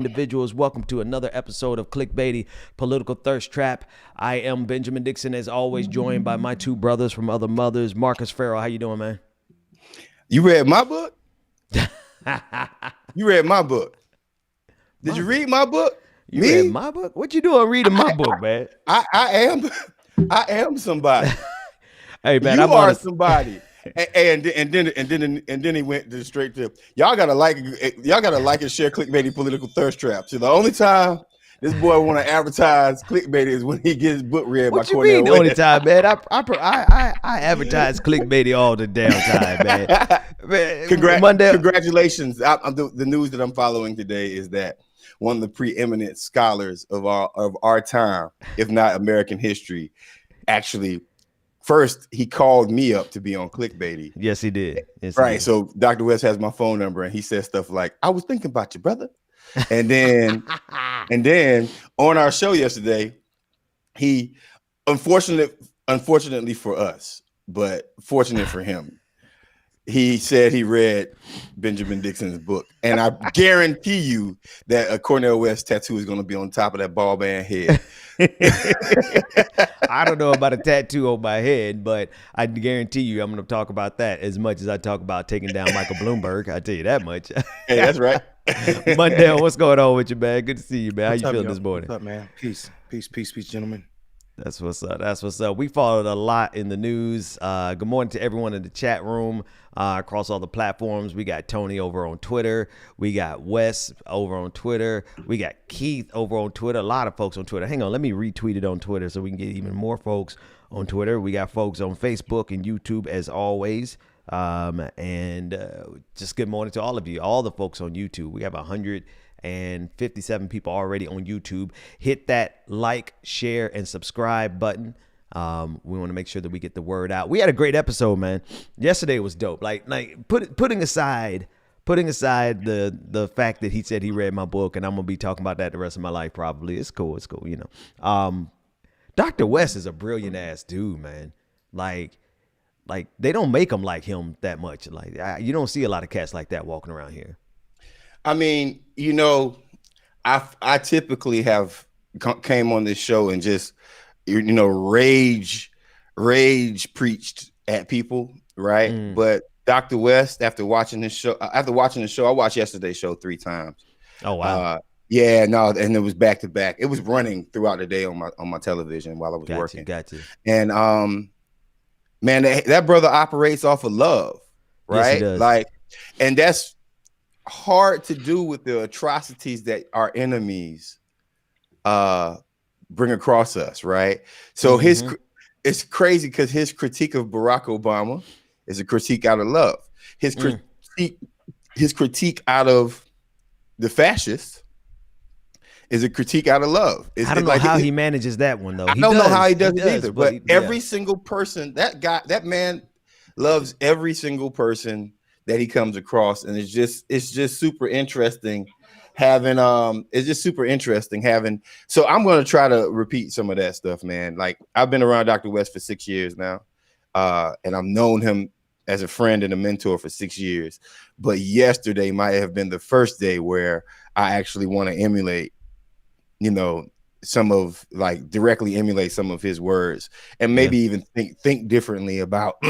Individuals, welcome to another episode of Clickbaity Political Thirst Trap. I am Benjamin Dixon, as always, joined by my two brothers from other mothers. Marcus Farrell, how you doing, man? You read my book? You read my book. Did you read my book? You read my book? What you doing reading my book, man? I am somebody. Hey, man, you are somebody. And then he went straight to y'all gotta like and share Clickbaity Political Thirst Trap. So the only time this boy want to advertise Clickbaity is when he gets his book read by Cornell. What you mean the only time, man? I advertise Clickbaity all the damn time, man. Congratulations! The news that I'm following today is that one of the preeminent scholars of our time, if not American history, actually. First, he called me up to be on Clickbaity. Yes, he did. Yes, right. He did. So Dr. West has my phone number, and he says stuff like, "I was thinking about you, brother." And then, on our show yesterday, he, unfortunately for us, but fortunate for him, he said he read Benjamin Dixon's book, and I guarantee you that a Cornell West tattoo is going to be on top of that ball band head. I don't know about a tattoo on my head, but I guarantee you I'm going to talk about that as much as I talk about taking down Michael Bloomberg. I tell you that much. Hey, that's right. Mundell, what's going on with you, man? Good to see you, man. How you feeling this morning? What's up, man? Peace, gentlemen. That's what's up. That's what's up. We followed a lot in the news. Good morning to everyone in the chat room across all the platforms. We got Tony over on Twitter. We got Wes over on Twitter. We got Keith over on Twitter. A lot of folks on Twitter. Hang on, let me retweet it on Twitter so we can get even more folks on Twitter. We got folks on Facebook and YouTube as always. Just good morning to all of you, all the folks on YouTube. We have 157 people already on YouTube. Hit that like, share, and subscribe button. We want to make sure that we get the word out. We had a great episode, man. Yesterday was dope. Like putting aside the fact that he said he read my book, and I'm gonna be talking about that the rest of my life probably. It's cool, you know. Dr. West is a brilliant ass dude, man. Like they don't make him like him that much. Like you don't see a lot of cats like that walking around here. I mean, you know, I typically have came on this show and just, you know, rage preached at people, right? But Dr. West, after watching the show, I watched yesterday's show 3 times. Oh wow! Yeah, no, and it was back to back. It was running throughout the day on my television while I was working. Got you. And man, that brother operates off of love, right? Yes, he does. Like, and that's hard to do with the atrocities that our enemies bring across us, right? So it's crazy because his critique of Barack Obama is a critique out of love. His critique out of the fascists is a critique out of love. I don't know how he manages that one though. I don't know how he does it either. But every single person, that man loves every single person that he comes across, and it's just super interesting having so I'm going to try to repeat some of that stuff, man. Like, I've been around Dr. West for 6 years now, and I've known him as a friend and a mentor for 6 years, but yesterday might have been the first day where I actually want to emulate, you know, directly emulate some of his words, and maybe even think differently about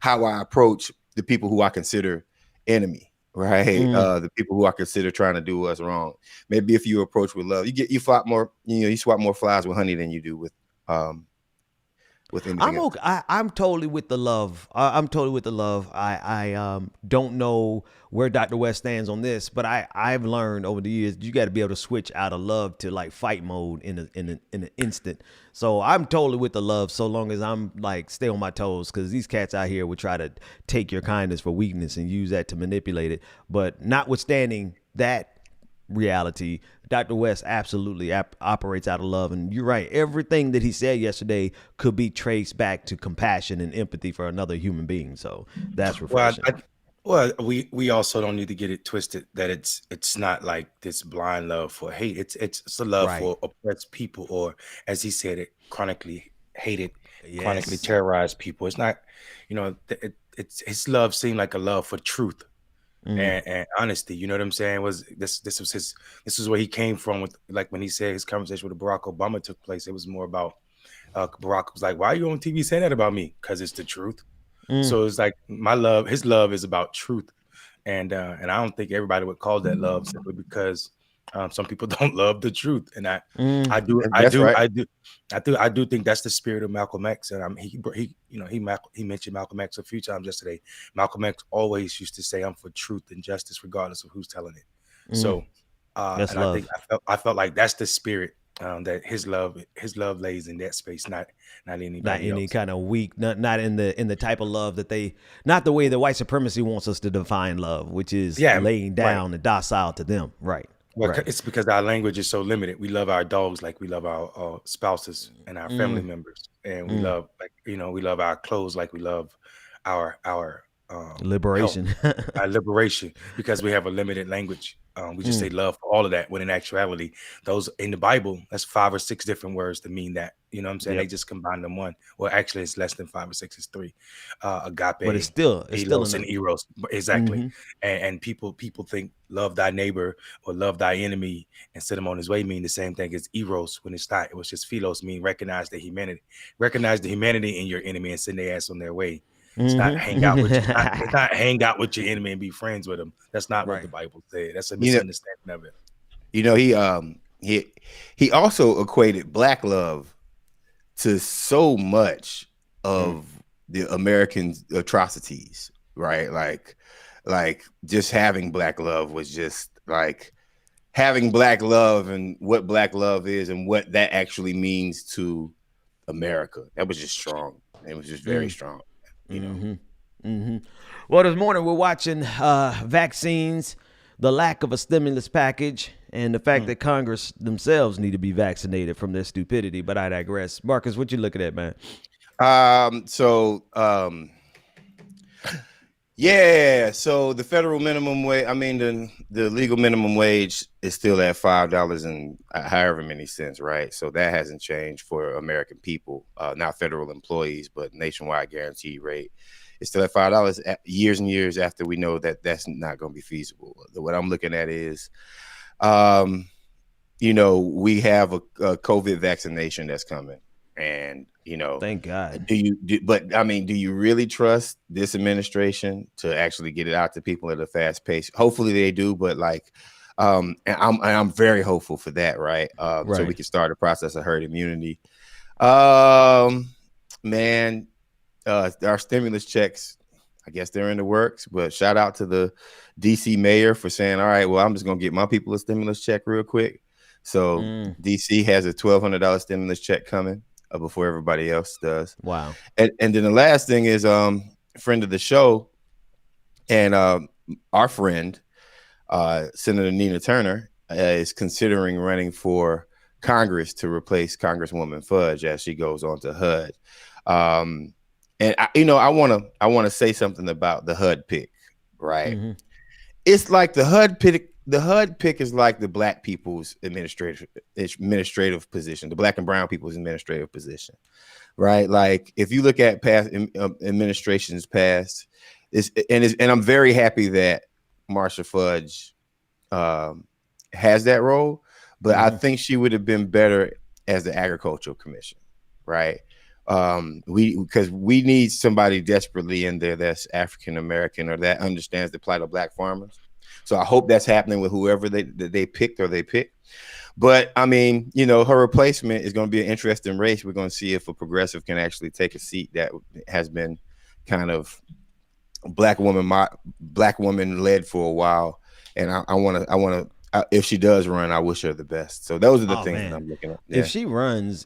how I approach the people who I consider enemy, right? The people who I consider trying to do us wrong. Maybe if you approach with love, you swap more flies with honey than you do with anything else. I'm totally with the love. I'm totally with the love. I don't know where Dr. West stands on this, but I've learned over the years you got to be able to switch out of love to like fight mode in an instant. So I'm totally with the love, so long as I'm like stay on my toes, because these cats out here would try to take your kindness for weakness and use that to manipulate it. But notwithstanding that reality, Dr. West absolutely operates out of love. And you're right. Everything that he said yesterday could be traced back to compassion and empathy for another human being. So that's refreshing. Well, we also don't need to get it twisted that it's not like this blind love for hate. It's a love for oppressed people, or as he said it, chronically hated, chronically terrorized people. It's not, you know, it's his love seemed like a love for truth. and honesty. You know what I'm saying? Was this was his, this is where he came from with, like, when he said his conversation with Barack Obama took place. It was more about Barack was like, "Why are you on TV saying that about me?" Because it's the truth. So it's like his love is about truth, and I don't think everybody would call that love, simply because some people don't love the truth, and I do I That's do right. I do I do think that's the spirit of Malcolm X. And he mentioned Malcolm X a few times yesterday. Malcolm X always used to say, "I'm for truth and justice, regardless of who's telling it." So, That's and I think love. I felt like that's the spirit, that his love lays in that space, not Not anybody any else. kind of weak, not in the type of love that they, not the way that white supremacy wants us to define love, which is Yeah, laying right. down and docile to them. Right. Well, Right. it's because our language is so limited. We love our dogs like we love our spouses and our family members, and we love, like, we love our clothes like we love our health, Liberation. our liberation, because we have a limited language. We just say love for all of that, when in actuality, those in the Bible, that's 5 or 6 different words to mean that. You know what I'm saying? They Yep. just combine them one. Well, actually, it's less than 5 or 6. It's 3. But it's Agape, still Philos, and enough. Eros. Exactly. And people think love thy neighbor or love thy enemy and set him on his way mean the same thing as Eros, when it's not. It was just Philos, mean recognize the humanity in your enemy and send their ass on their way. It's not hang out with you. It's not hang out with your enemy and be friends with them. That's not what Right. the Bible said. That's a You know, misunderstanding of it. he also equated black love to so much of the American atrocities, right? Like just having black love was just like having black love, and what black love is and what that actually means to America. That was just strong. It was just very strong, you know. Well, this morning we're watching vaccines, the lack of a stimulus package, and the fact that Congress themselves need to be vaccinated from their stupidity. But I digress. Marcus, what you looking at, man? Yeah, so the federal minimum wage, I mean, the legal minimum wage is still at $5 and however many cents, right? So that hasn't changed for American people, not federal employees, but nationwide guaranteed rate. It's still at $5 years and years after we know that that's not going to be feasible. What I'm looking at is, we have a COVID vaccination that's coming, and Thank God. but I mean, do you really trust this administration to actually get it out to people at a fast pace? Hopefully they do, but and I'm very hopeful for that, right? So we Right. can start a process of herd immunity. Man, our stimulus checks, I guess they're in the works, but shout out to the DC mayor for saying, all right, well, I'm just gonna get my people a stimulus check real quick. So DC has a $1,200 stimulus check coming before everybody else does. Wow. And then the last thing is a friend of the show and our friend, Senator Nina Turner, is considering running for Congress to replace Congresswoman Fudge as she goes on to HUD. And I want to say something about the HUD pick, right? It's like the HUD pick. The HUD pick is like the black people's administrative position, the black and brown people's administrative position, right? Like if you look at past administrations past, and I'm very happy that Marsha Fudge has that role, but I think she would have been better as the agricultural commission, right? Because we need somebody desperately in there that's African American or that understands the plight of black farmers. So I hope that's happening with whoever they picked. But I mean, her replacement is going to be an interesting race. We're going to see if a progressive can actually take a seat that has been kind of black woman led for a while. And I want to. If she does run, I wish her the best. So those are the things that I'm looking at. Yeah. If she runs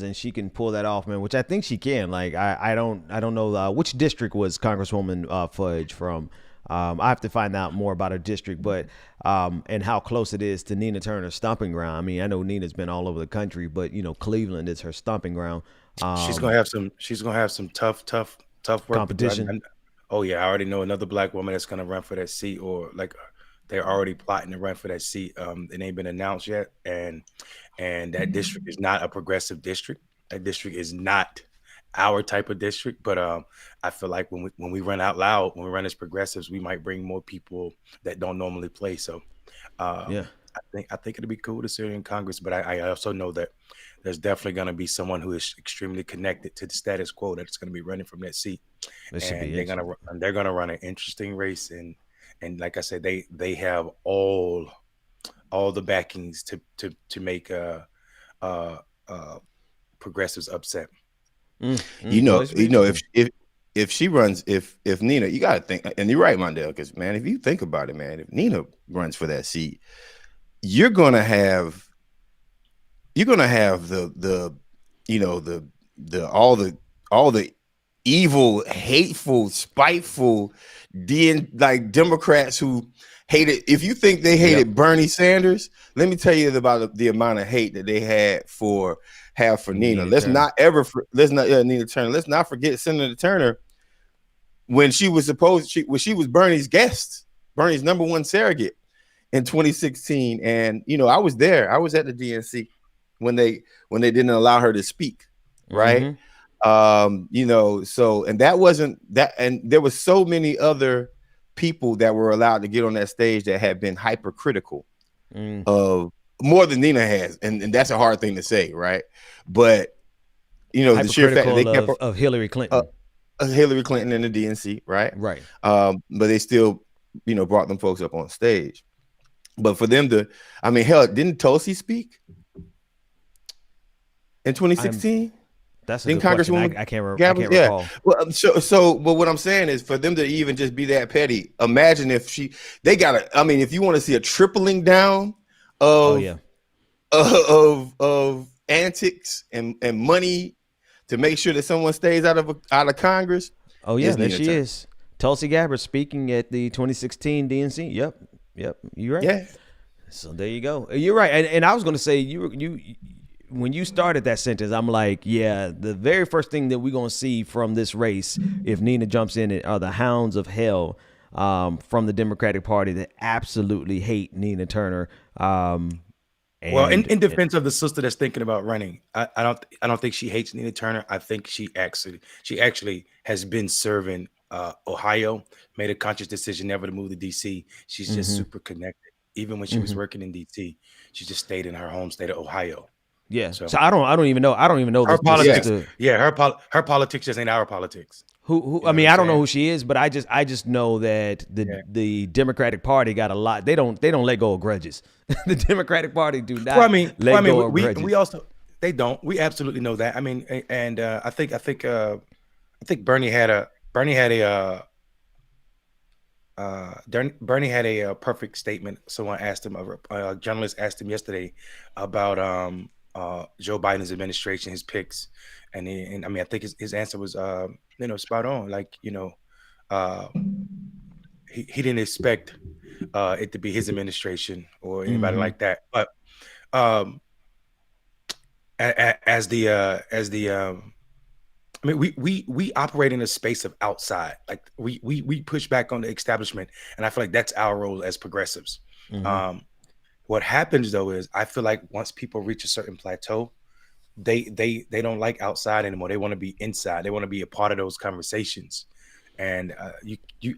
and she can pull that off, man, which I think she can. Like I don't know which district was Congresswoman Fudge from. I have to find out more about her district, but and how close it is to Nina Turner's stomping ground. I mean, I know Nina's been all over the country, but Cleveland is her stomping ground. She's gonna have some tough work Competition. Oh yeah, I already know another black woman that's gonna run for that seat, or like they're already plotting to run for that seat. It ain't been announced yet, and that district is not a progressive district. That district is not our type of district, but I feel like when we run out loud, when we run as progressives, we might bring more people that don't normally play. So Yeah. I think it'll be cool to see her in Congress, but I also know that there's definitely going to be someone who is extremely connected to the status quo that's going to be running from that seat, This should be and interesting. they're gonna run an interesting race, and like I said, they have all the backings to make uh progressives upset. Well, it should be interesting. If she runs, if Nina, you got to think, and you're right, Mondale, because man, if you think about it, man, if Nina runs for that seat, you're gonna have the all the evil, hateful, spiteful like Democrats who hated. If you think they hated Bernie Sanders, let me tell you about the amount of hate that they have for Nina. Let's Turner. not Nina Turner. Let's not forget Senator Turner when she was Bernie's guest, Bernie's number one surrogate in 2016. And I was there. I was at the DNC when they didn't allow her to speak, right? So, and that wasn't that, and there was so many other people that were allowed to get on that stage that had been hypercritical of more than Nina has, and that's a hard thing to say, right? But the sheer fact that they kept of Hillary Clinton. Hillary Clinton and the DNC, right? Right. But they still, brought them folks up on stage. But for them to, I mean, hell, didn't Tulsi speak in 2016? That's a good question. I can't recall. Yeah. Well, but what I'm saying is, for them to even just be that petty, imagine if if you want to see a tripling down of of antics and money to make sure that someone stays out of Congress. Oh yeah, there she is. Tulsi Gabbard speaking at the 2016 DNC. Yep. You're right. Yeah. So there you go. You're right. And I was going to say, you when you started that sentence, I'm like, yeah, the very first thing that we're going to see from this race, if Nina jumps in it, are the hounds of hell from the Democratic Party that absolutely hate Nina Turner. Well, in defense of the sister that's thinking about running, I don't think she hates Nina Turner. I think she actually has been serving Ohio, made a conscious decision never to move to DC. She's just super connected. Even when she was working in DC, she just stayed in her home state of Ohio. Yeah. So I don't even know. Her politics. Her politics just ain't our politics. Who I mean, I don't know who she is, but I just know that the Democratic Party got a lot. They don't let go of grudges. The Democratic Party do not. Let go of grudges. We also they don't. We absolutely know that. I mean, and I think Bernie had a perfect statement. Someone asked him, a journalist asked him yesterday about Joe Biden's administration, his picks, and I mean, I think his answer was spot on. Like, he didn't expect it to be his administration or anybody like that. But I mean, we operate in a space of outside. Like we push back on the establishment, and I feel like that's our role as progressives. What happens though is, I feel like once people reach a certain plateau, they don't like outside anymore. They want to be inside. They want to be a part of those conversations. And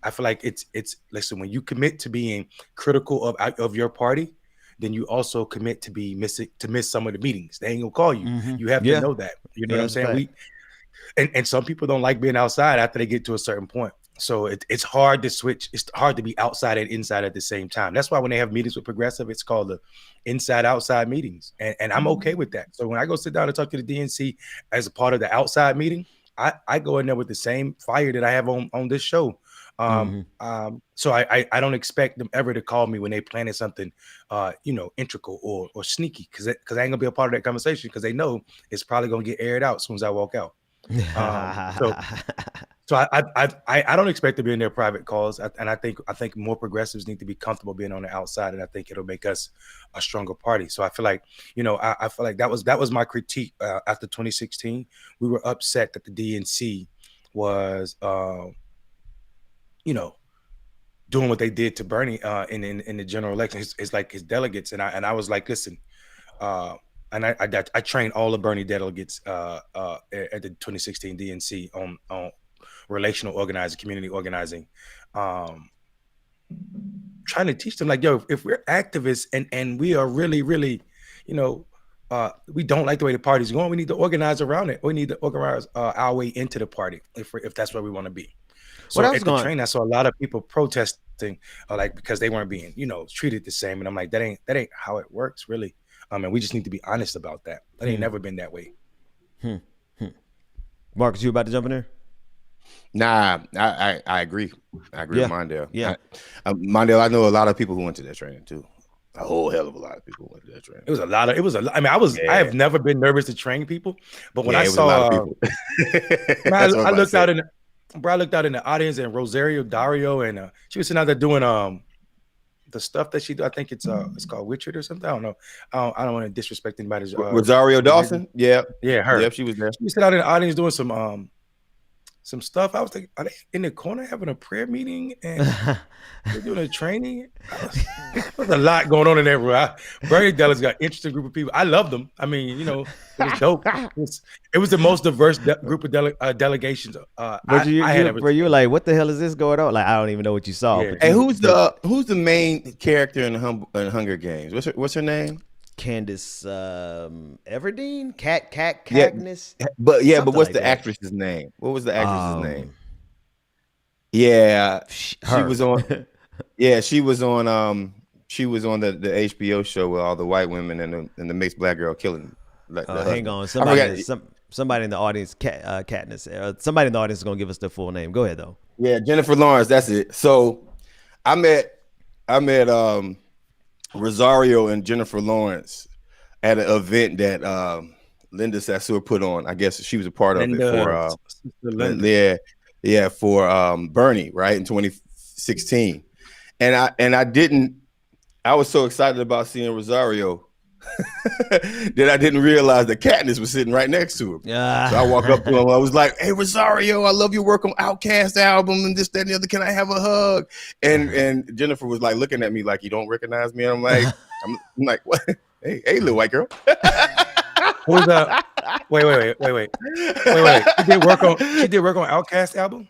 I feel like it's listen, when you commit to being critical of your party, then you also commit to miss some of the meetings. They ain't gonna call you. You have to know that. You know what I'm saying? And some people don't like being outside after they get to a certain point. So it's hard to switch. It's hard to be outside and inside at the same time. That's why when they have meetings with progressive, it's called the inside outside meetings. And I'm okay with that. So when I go sit down and talk to the DNC as a part of the outside meeting, I go in there with the same fire that I have on this show. So I don't expect them ever to call me when they planning something, integral or sneaky, because I ain't gonna be a part of that conversation, because they know it's probably gonna get aired out as soon as I walk out. So I don't expect to be in their private calls, and I think more progressives need to be comfortable being on the outside, and I think it'll make us a stronger party. So I feel like, I feel like that was my critique after 2016. We were upset that the DNC was, doing what they did to Bernie in the general election. It's like his delegates, and I was like, listen, and I trained all the Bernie delegates at the 2016 DNC on relational organizing, community organizing, trying to teach them like, yo, if we're activists and we are really, really, we don't like the way the party's going, we need to organize around it. We need to organize our way into the party if that's where we want to be. So at the train, I saw a lot of people protesting, like because they weren't being, treated the same. And I'm like, that ain't how it works, really. And we just need to be honest about that. That ain't never been that way. Marcus, you about to jump in there? Nah, I agree. I agree with Mondale. Yeah. Mondale, I know a lot of people who went to that training too. A whole hell of a lot of people went to that training. It was a lot. I mean, I have never been nervous to train people, but when I saw, a lot of people. I looked out in the audience, and Rosario Dario, and she was sitting out there doing the stuff that she do. I think it's called Witcher or something. I don't know. I don't want to disrespect anybody's. Rosario Dawson. Yeah, her. Yep, she was there. She was sitting out in the audience doing some stuff. I was thinking, are they in the corner having a prayer meeting and they're doing a training? There's a lot going on in that room. Bernie Della's got an interesting group of people. I love them. I mean, it was dope. It was the most diverse group of delegations. You were like, what the hell is this going on? Like, I don't even know what you saw. Yeah. Hey, who's the main character in Hunger Games? What's her name? Candace Everdeen? Katniss? But what's the actress's name? What was the actress's name? Yeah, she was on. Yeah, she was on the HBO show with all the white women and the mixed black girl killing. Hang on, somebody in the audience, Katniss. Somebody in the audience is gonna give us the full name. Go ahead though. Yeah, Jennifer Lawrence. That's it. So I met Rosario and Jennifer Lawrence at an event that Linda Sassour put on. I guess she was a part of it for Bernie, right, in 2016. And I was so excited about seeing Rosario that I didn't realize that Katniss was sitting right next to him. So I walked up to him. I was like, "Hey, Rosario, I love your work on Outkast album and this, that, and the other. Can I have a hug?" And Jennifer was like looking at me like, "You don't recognize me?" And I'm like, I'm like, "What? Hey, little white girl." Who's that? Wait. She did work on Outkast album?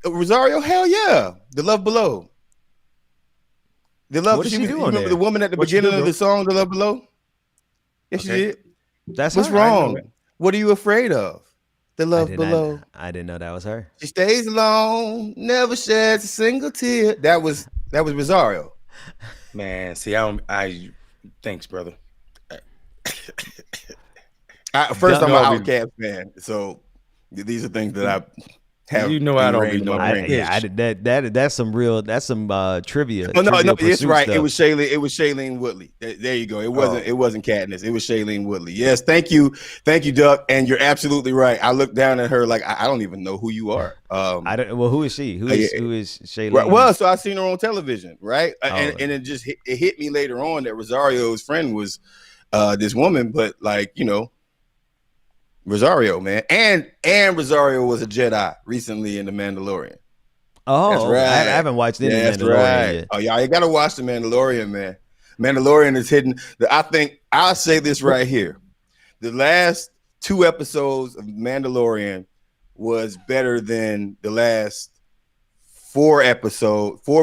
Rosario, hell yeah. The Love Below. The Love. What did she do on remember there? the woman at the beginning of the song, The Love Below? Yes, she did. That's what's her? wrong. What are you afraid of? The Love Below. I didn't know that was her. She stays alone, never sheds a single tear. That was Rosario. Man, see, thanks, brother. First, I'm an Outkast fan, so these are things that I have. I don't read no. That's some trivia. No, it's right. Stuff. It was Shailene Woodley. There you go. It wasn't Katniss. It was Shailene Woodley. Yes, thank you, Duck. And you're absolutely right. I looked down at her like I don't even know who you are. Who is she? Who is Shailene? Right, well, so I seen her on television, right? And it hit me later on that Rosario's friend was this woman, but Rosario, man, and Rosario was a Jedi recently in The Mandalorian. Oh, that's right. I haven't watched any Mandalorian yet. Oh, y'all, you gotta watch The Mandalorian, man. Mandalorian is hidden. I think I'll say this right here: the last 2 episodes of Mandalorian was better than the last 4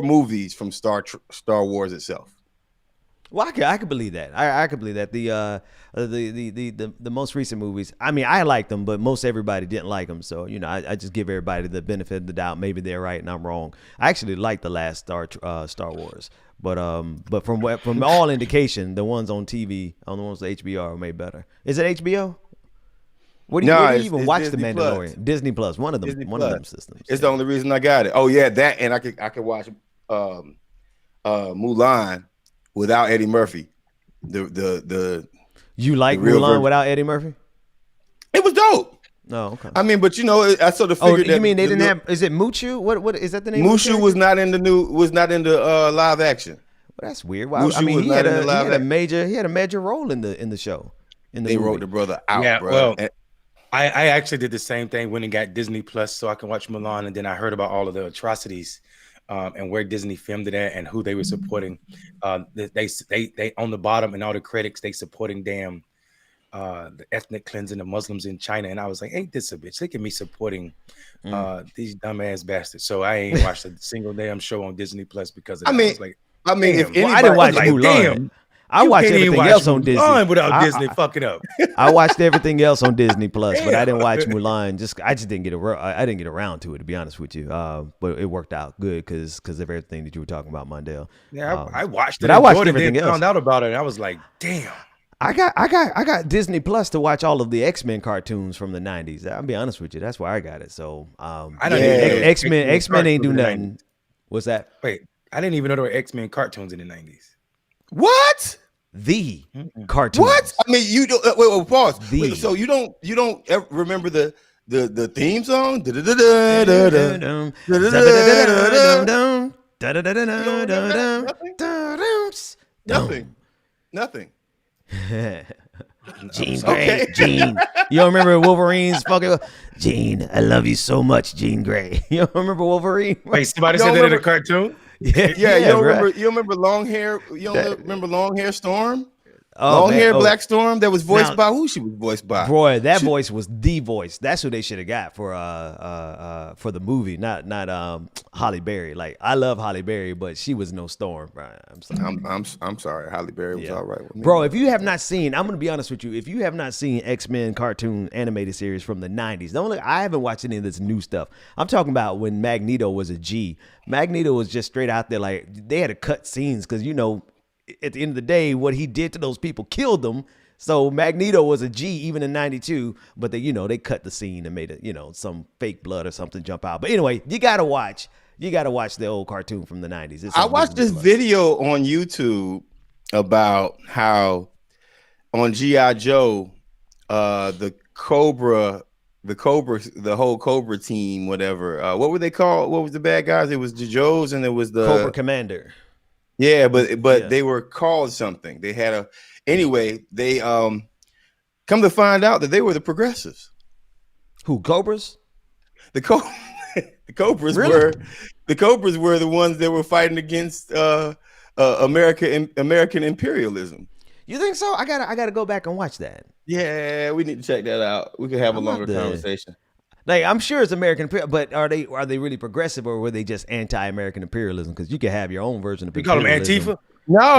movies from Star Wars itself. Well, I could believe that. I could believe that. The most recent movies, I mean, I like them, but most everybody didn't like them. So, I just give everybody the benefit of the doubt. Maybe they're right and I'm wrong. I actually like the last Star Wars, but from all indication, the ones on TV, on the ones on HBO are made better. Is it HBO? Where do you even watch The Mandalorian? Plus. Disney Plus, one of them systems. It's the only reason I got it. Oh yeah, that, and I could watch Mulan without Eddie Murphy. You like Mulan without Eddie Murphy? It was dope. Oh, okay. I mean, but I sort of figured that. You mean they didn't have? Is it Mushu? What is that the name? Mushu was not in the live action. Well, that's weird. Well, I mean, he had a major role in the show. They wrote the brother out. Yeah, bro. Well, I actually did the same thing. Went and got Disney Plus so I can watch Mulan, and then I heard about all of the atrocities and where Disney filmed it at and who they were supporting. They on the bottom and all the critics, they supporting damn the ethnic cleansing of Muslims in China. And I was like, ain't this a bitch? Look at me supporting these dumbass bastards. So I ain't watched a single damn show on Disney Plus because of that. I was like, I mean, if anybody, I didn't watch like, Mulan. damn, I watched everything else on Disney without Disney fucking up. I watched everything else on Disney Plus, but I didn't watch Mulan. I just didn't get I didn't get around to it, to be honest with you. But it worked out good because of everything that you were talking about, Mondale. Yeah, I watched it. But I watched everything else. Found out about it, and I was like, damn. I got Disney Plus to watch all of the X-Men cartoons from the 90s. I'll be honest with you, that's why I got it. So I don't X-Men ain't do nothing. What's that? Wait, I didn't even know there were X-Men cartoons in the 90s. What? The cartoons. What? I mean, you don't wait, pause. Wait, so you don't ever remember the theme song? Nothing. Jean Grey, Jean. You don't remember Wolverine's fucking Jean? I love you so much, Jean Grey. You don't remember Wolverine? Wait, somebody said that in a cartoon? Yeah. You don't remember long hair? You don't remember long hair Storm? Long hair Black Storm that was voiced by who? She was voiced by. Boy, that voice was the voice. That's who they should have got for the movie, not Halle Berry. Like, I love Halle Berry, but she was no Storm. Bro. I'm sorry. I'm sorry. Halle Berry was all right with me. Bro, if you have not seen, I'm gonna be honest with you. If you have not seen X-Men cartoon animated series from the 90s, I haven't watched any of this new stuff. I'm talking about when Magneto was a G. Magneto was just straight out there. Like, they had to cut scenes because at the end of the day, what he did to those people killed them. So Magneto was a G even in 92, but they cut the scene and made it, some fake blood or something jump out. But anyway, you gotta watch the old cartoon from the 90s. I watched this video on YouTube about how on G.I. Joe, the whole Cobra team, whatever. What were they called? What was the bad guys? It was the Joes and it was the Cobra Commander. Yeah, but they were called something. They had they come to find out that they were the progressives. Who, Cobras? The Cobras were the ones that were fighting against American imperialism. You think so? I gotta go back and watch that. Yeah, we need to check that out. We could have a longer conversation. Like, I'm sure it's American, but are they really progressive, or were they just anti-American imperialism? Because you can have your own version of imperialism. You call them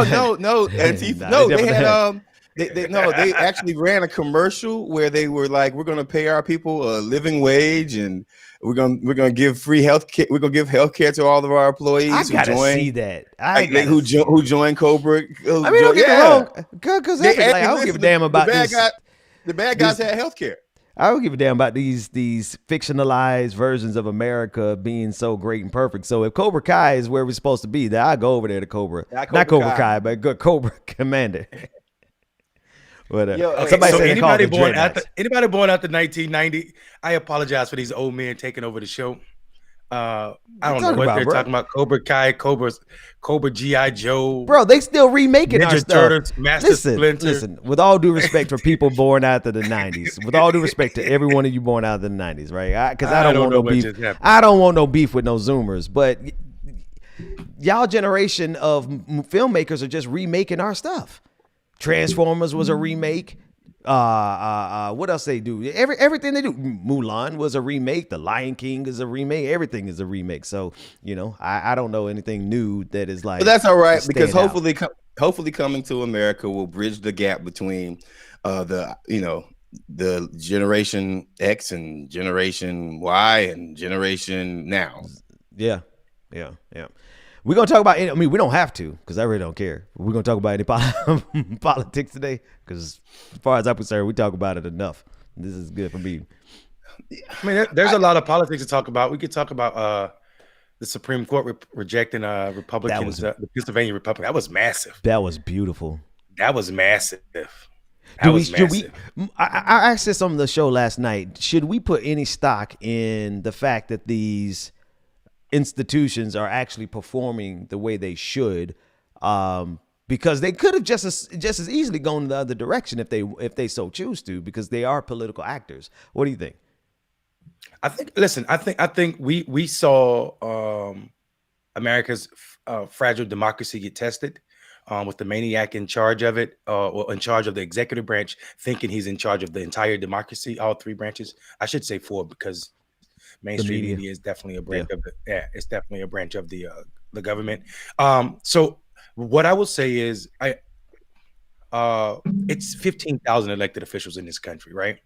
Antifa? No, Antifa. No, they had they actually ran a commercial where they were like, we're gonna pay our people a living wage, and we're gonna give free health care. We're gonna give health care to all of our employees. I gotta see that. Who joined Cobra? Don't get me wrong, because I don't give a damn about this. The bad guys had health care. I don't give a damn about these fictionalized versions of America being so great and perfect. So if Cobra Kai is where we're supposed to be, then I go over there to Cobra. Not Cobra Kai, but good Cobra Commander. Somebody said anybody born after 1990, I apologize for these old men taking over the show. I don't know what they're talking about. Cobra Kai, Cobra G.I. Joe. Bro, they still remaking our stuff. Turtles, Master Splinter. Listen, with all due respect for people born after the 90s, with all due respect to every one of you born out of the 90s, right? Because I don't want no beef. I don't want no beef with no Zoomers, but y'all generation of filmmakers are just remaking our stuff. Transformers was a remake. What else they do? Everything they do. Mulan was a remake. The Lion King is a remake. Everything is a remake. So I don't know anything new that is like. But that's all right, because hopefully coming to America will bridge the gap between the Generation X and Generation Y and Generation Now. Yeah. We're going to talk about it. I mean, we don't have to, because I really don't care. We're going to talk about any politics today, because as far as I'm concerned, we talk about it enough. This is good for me. I mean, there's a lot of politics to talk about. We could talk about the Supreme Court rejecting Republicans, the Pennsylvania Republic. That was massive. That was beautiful. That was massive. I asked this on the show last night. Should we put any stock in the fact that these institutions are actually performing the way they should, because they could have just as easily gone the other direction if they so choose to, because they are political actors. What do you think? I think we saw America's fragile democracy get tested, with the maniac in charge of it, or in charge of the executive branch, thinking he's in charge of the entire democracy, all three branches. I should say four, because mainstream media is definitely a branch of it's definitely a branch of the government. So what I will say is, it's 15,000 elected officials in this country, right?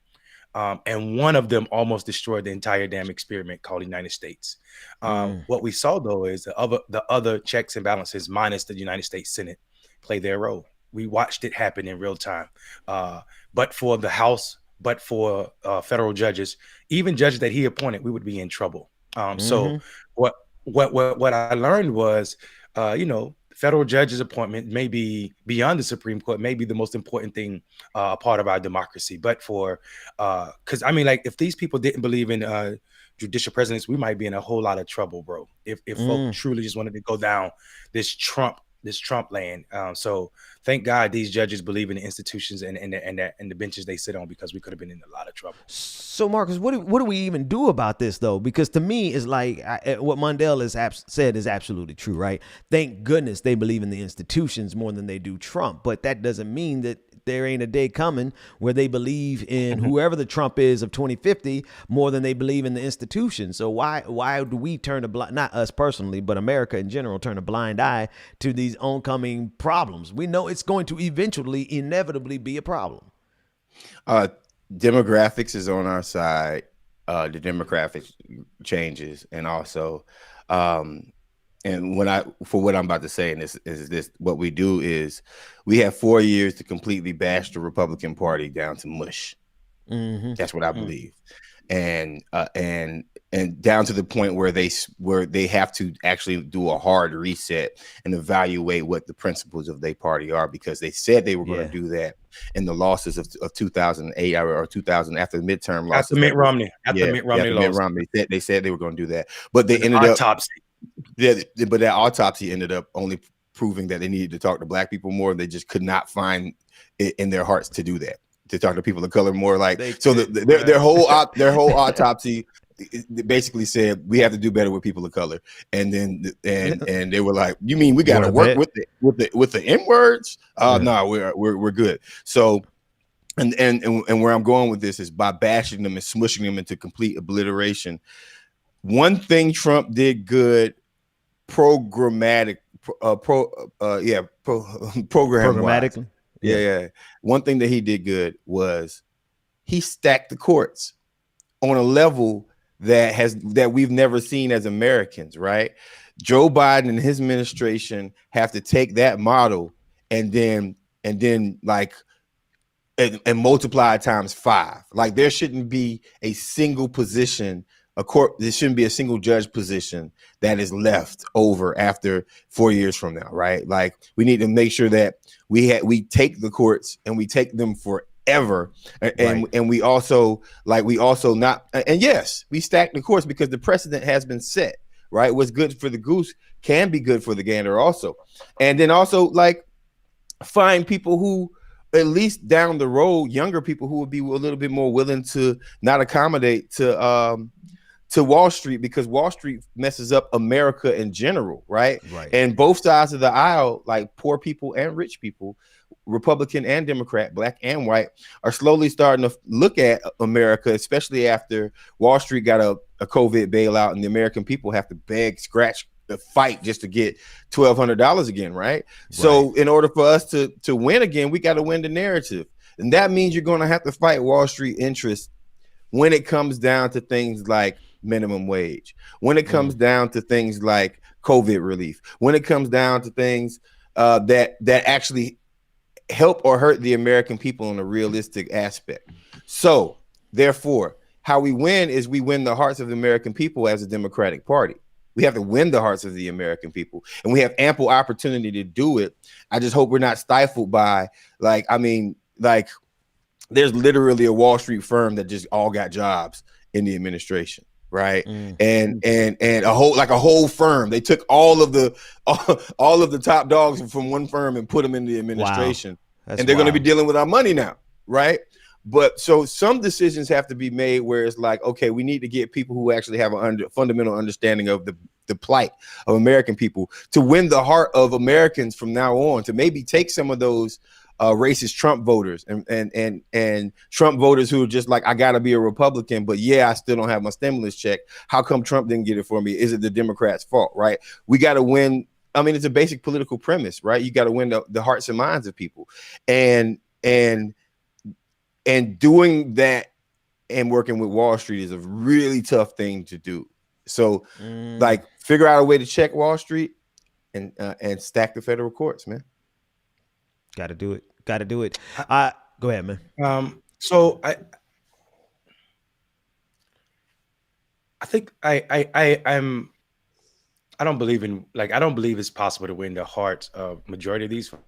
And one of them almost destroyed the entire damn experiment called the United States. What we saw, though, is the other checks and balances, minus the United States Senate, play their role. We watched it happen in real time. But for the House, but for federal judges, even judges that he appointed, we would be in trouble. So what I learned was, federal judges' appointment may be beyond the Supreme Court, may be the most important thing, part of our democracy. But because I mean, like, if these people didn't believe in judicial presidents, we might be in a whole lot of trouble, bro. If folks truly just wanted to go down this Trump land. So thank God these judges believe in the institutions and the benches they sit on, because we could have been in a lot of trouble. So Marcus, what do we even do about this, though? Because to me, it's like what Mondale has said is absolutely true, right? Thank goodness they believe in the institutions more than they do Trump. But that doesn't mean that there ain't a day coming where they believe in whoever the Trump is of 2050 more than they believe in the institution. So why do we turn a blind, not us personally, but America in general, turn a blind eye to these oncoming problems? We know it's going to eventually, inevitably be a problem. Demographics is on our side. The demographic changes, and also, and for what I'm about to say, and this is this, what we do is we have 4 years to completely bash the Republican Party down to mush. That's what I believe, and down to the point where they have to actually do a hard reset and evaluate what the principles of their party are, because they said they were going to do that in the losses of 2008 or 2000, after the midterm losses. After Mitt Romney lost. They said they were going to do that, but they ended up. Yeah, but that autopsy ended up only proving that they needed to talk to Black people more. They just could not find it in their hearts to do that, to talk to people of color more. Their whole autopsy basically said we have to do better with people of color, and they were like, "You mean we got to work with the N words? No, we're good." So. And where I'm going with this is by bashing them and smushing them into complete obliteration. One thing Trump did good, programmatically. Yeah. One thing that he did good was he stacked the courts on a level that we've never seen as Americans, right? Joe Biden and his administration have to take that model and then multiply times 5. Like, there shouldn't be a single position. There shouldn't be a single judge position that is left over after 4 years from now, right? Like, we need to make sure that we take the courts and we take them forever, and we also not. And yes, we stack the courts because the precedent has been set, right? What's good for the goose can be good for the gander, also, and then also find people who, at least down the road, younger people who would be a little bit more willing to not accommodate to Wall Street, because Wall Street messes up America in general, right? And both sides of the aisle, like poor people and rich people, Republican and Democrat, Black and white, are slowly starting to look at America, especially after Wall Street got a COVID bailout and the American people have to beg, scratch, the fight just to get $1,200 again, right? So in order for us to win again, we got to win the narrative, and that means you're going to have to fight Wall Street interests when it comes down to things like minimum wage, when it comes down to things like COVID relief, when it comes down to things that actually help or hurt the American people in a realistic aspect. So therefore, how we win is we win the hearts of the American people as a Democratic Party. We have to win the hearts of the American people, and we have ample opportunity to do it. I just hope we're not stifled by, there's literally a Wall Street firm that just all got jobs in the administration, right? And a whole firm. They took all of the top dogs from one firm and put them in the administration, and they're going to be dealing with our money now, right? But so some decisions have to be made where it's like, okay, we need to get people who actually have a fundamental understanding of the plight of American people to win the heart of Americans from now on, to maybe take some of those racist Trump voters and Trump voters who are just like, I gotta be a Republican, but yeah, I still don't have my stimulus check. How come Trump didn't get it for me? Is it the Democrats' fault? Right? We got to win. I mean, it's a basic political premise, right? You got to win the hearts and minds of people, and doing that and working with Wall Street is a really tough thing to do. So, like, figure out a way to check Wall Street and stack the federal courts, man. Got to do it. Got to do it. Go ahead, man. So I think I don't believe it's possible to win the hearts of majority of these folk.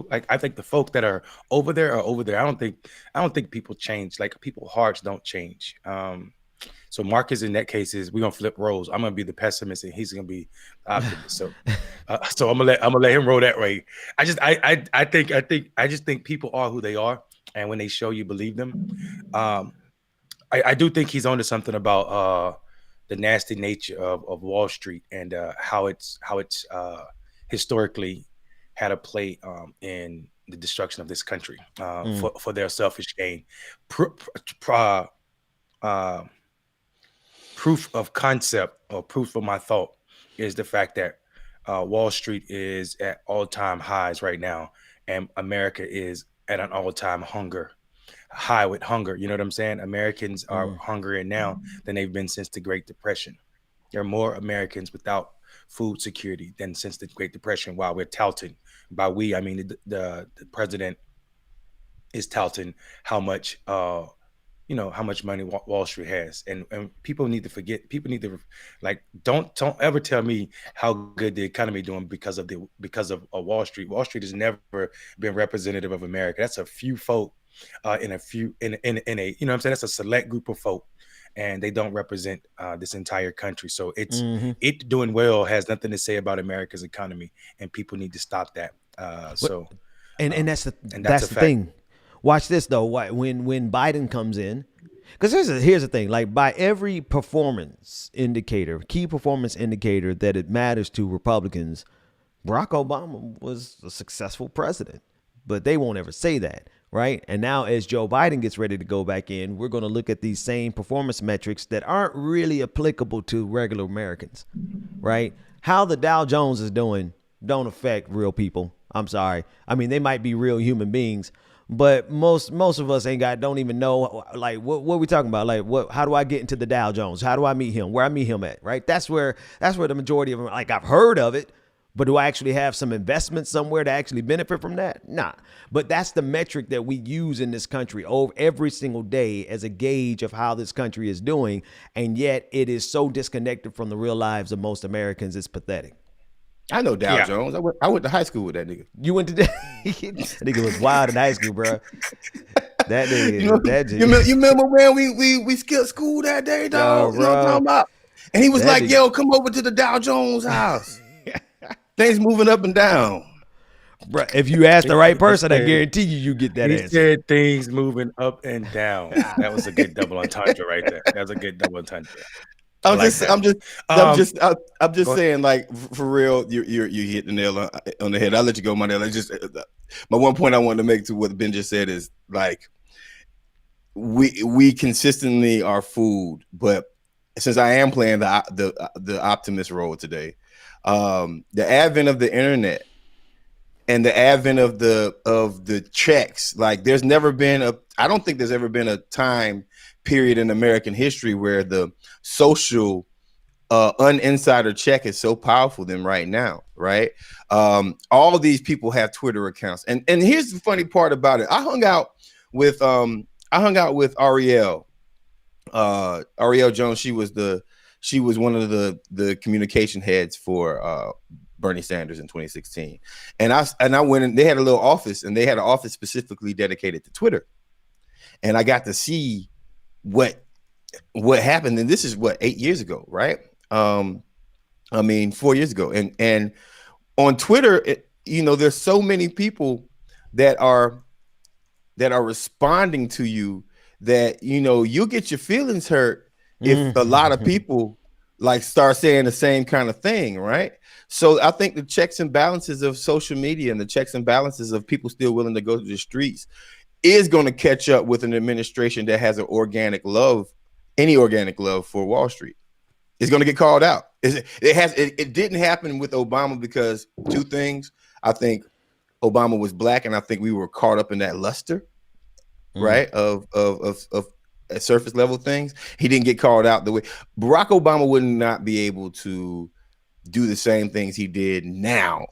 Like, I think the folk that are over there are over there. I don't think people change. Like, people's hearts don't change. So Marcus, in that case, is we're gonna flip roles. I'm gonna be the pessimist and he's gonna be the optimist. So I'm gonna let him roll that way. I just think people are who they are, and when they show you believe them. I do think he's onto something about the nasty nature of Wall Street and how it's historically had a play in the destruction of this country for their selfish gain. Proof of concept, or proof of my thought, is the fact that Wall Street is at all-time highs right now, and America is at an all-time high with hunger. You know what I'm saying? Americans are hungrier now than they've been since the Great Depression. There are more Americans without food security than since the Great Depression. While we're touting, by we, I mean the president is touting how much how much money Wall Street has, and people need to forget. People need to, like, don't ever tell me how good the economy doing because of Wall Street. Wall Street has never been representative of America. That's a few folk in a you know what I'm saying? That's a select group of folk, and they don't represent this entire country. So it doing well has nothing to say about America's economy, and people need to stop that. That's the thing. Watch this though. When Biden comes in, because here's the thing. Like, by every performance indicator, key performance indicator that it matters to Republicans, Barack Obama was a successful president, but they won't ever say that, right? And now, as Joe Biden gets ready to go back in, we're going to look at these same performance metrics that aren't really applicable to regular Americans, right? How the Dow Jones is doing don't affect real people. I'm sorry. I mean, they might be real human beings, but most of us don't even know, like, what are we talking about? Like, how do I get into the Dow Jones? How do I meet him? Where I meet him at, right? That's where the majority of them, like, I've heard of it, but do I actually have some investment somewhere to actually benefit from that? Nah. But that's the metric that we use in this country every single day as a gauge of how this country is doing. And yet it is so disconnected from the real lives of most Americans. It's pathetic. I know Dow Jones. I went to high school with that nigga. You went to that nigga was wild in high school, bro. That nigga. You remember when we skipped school that day, dog? You know what I'm talking about? And he was like, "Yo, come over to the Dow Jones house. Things moving up and down." Bro, if you ask the right person, I guarantee you get that answer. He said things moving up and down. That was a good double entendre right there. That was a good double entendre. I'm just saying, like, for real, you hit the nail on the head. I'll let you go, my nail. My one point I wanted to make to what Ben just said is, like, we consistently are fooled, but since I am playing the optimist role today, the advent of the internet and the advent of the checks, like, I don't think there's ever been a time period in American history where the social uninsider check is so powerful than right now, right? All of these people have Twitter accounts, and here's the funny part about it. I hung out with Ariel Jones. She was one of the communication heads for Bernie Sanders in 2016, and I went in. They had a little office, and they had an office specifically dedicated to Twitter, and I got to see what happened. And this is 8 years ago, right? 4 years ago. And on Twitter, there's so many people that are responding to you that, you know, you'll get your feelings hurt if a lot of people like start saying the same kind of thing, right? So I think the checks and balances of social media and the checks and balances of people still willing to go to the streets is going to catch up with an administration that has an organic love, any organic love for Wall Street. It's going to get called out. It didn't happen with Obama because two things. I think Obama was black, and I think we were caught up in that luster, right, of surface level things. He didn't get called out the way Barack Obama would not be able to do the same things he did now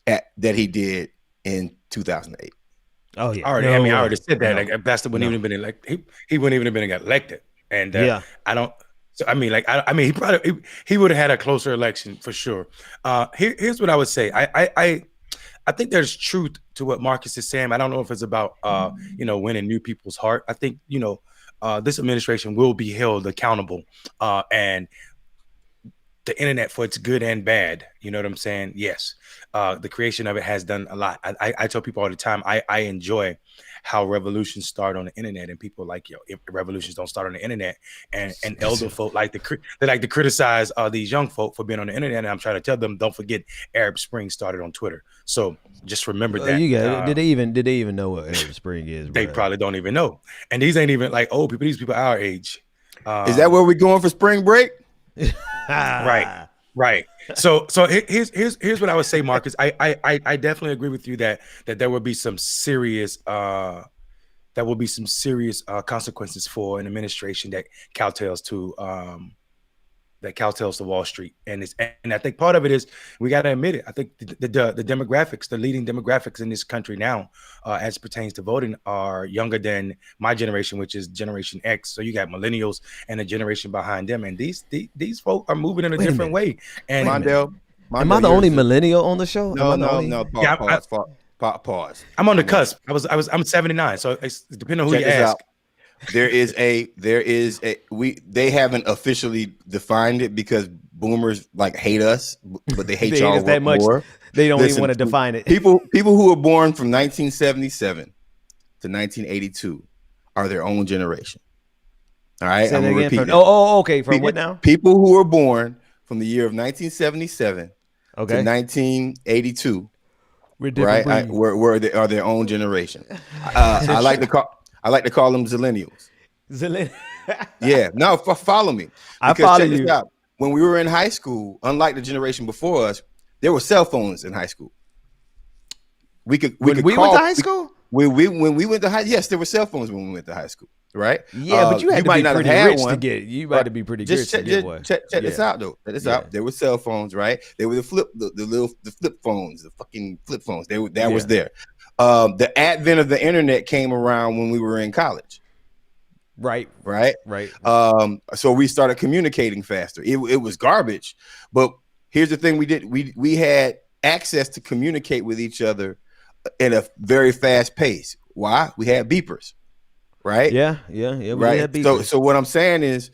that he did in 2008. Oh yeah, I already said that. Like Bastard wouldn't even have been elected. He wouldn't even have been elected. And I don't. So I mean, he probably he would have had a closer election for sure. Here's what I would say. I think there's truth to what Marcus is saying. I don't know if it's about winning new people's heart. I think this administration will be held accountable, and the internet, for its good and bad, you know what I'm saying? Yes. The creation of it has done a lot. I tell people all the time, I enjoy how revolutions start on the internet, and people like, if revolutions don't start on the internet, and elder folk they like to criticize these young folk for being on the internet. And I'm trying to tell them, don't forget Arab Spring started on Twitter. So just remember that. You got did they even know what Arab Spring is? They probably don't even know. And these ain't even like old people. These people our age. Is that where we're going for spring break? Right. So here's what I would say, Marcus. I definitely agree with you that there will be some serious consequences for an administration that kowtows to Wall Street, and I think part of it is we got to admit it. I think the demographics, the leading demographics in this country now, as pertains to voting, are younger than my generation, which is Generation X. So you got millennials and a generation behind them, and these folk are moving in a different way. And Mondale, am I the only millennial on the show? No. Pause. I'm on the cusp. I'm 79, so it's depending on who you ask. They haven't officially defined it because boomers hate us, but they hate y'all that much more. They don't even want to define it. People who were born from 1977 to 1982 are their own generation. All right, I'm gonna repeat. Okay. From what now? People who were born from the year of 1977 to 1982, right? Are their own generation. I like to call them zillennials. Yeah, no, follow me. I follow check you. This out. When we were in high school, unlike the generation before us, there were cell phones in high school. We went to high school. When we went to high, yes, there were cell phones when we went to high school, right? Yeah, but you had to be pretty rich to get. You had to be pretty rich to get one. Check this out though. Check this out. There were cell phones, right? They were the flip phones, the fucking flip phones. That was there. The advent of the internet came around when we were in college. Right. So we started communicating faster. It was garbage, but here's the thing: we did. We had access to communicate with each other at a very fast pace. Why? We had beepers, right? Yeah. Right. So what I'm saying is,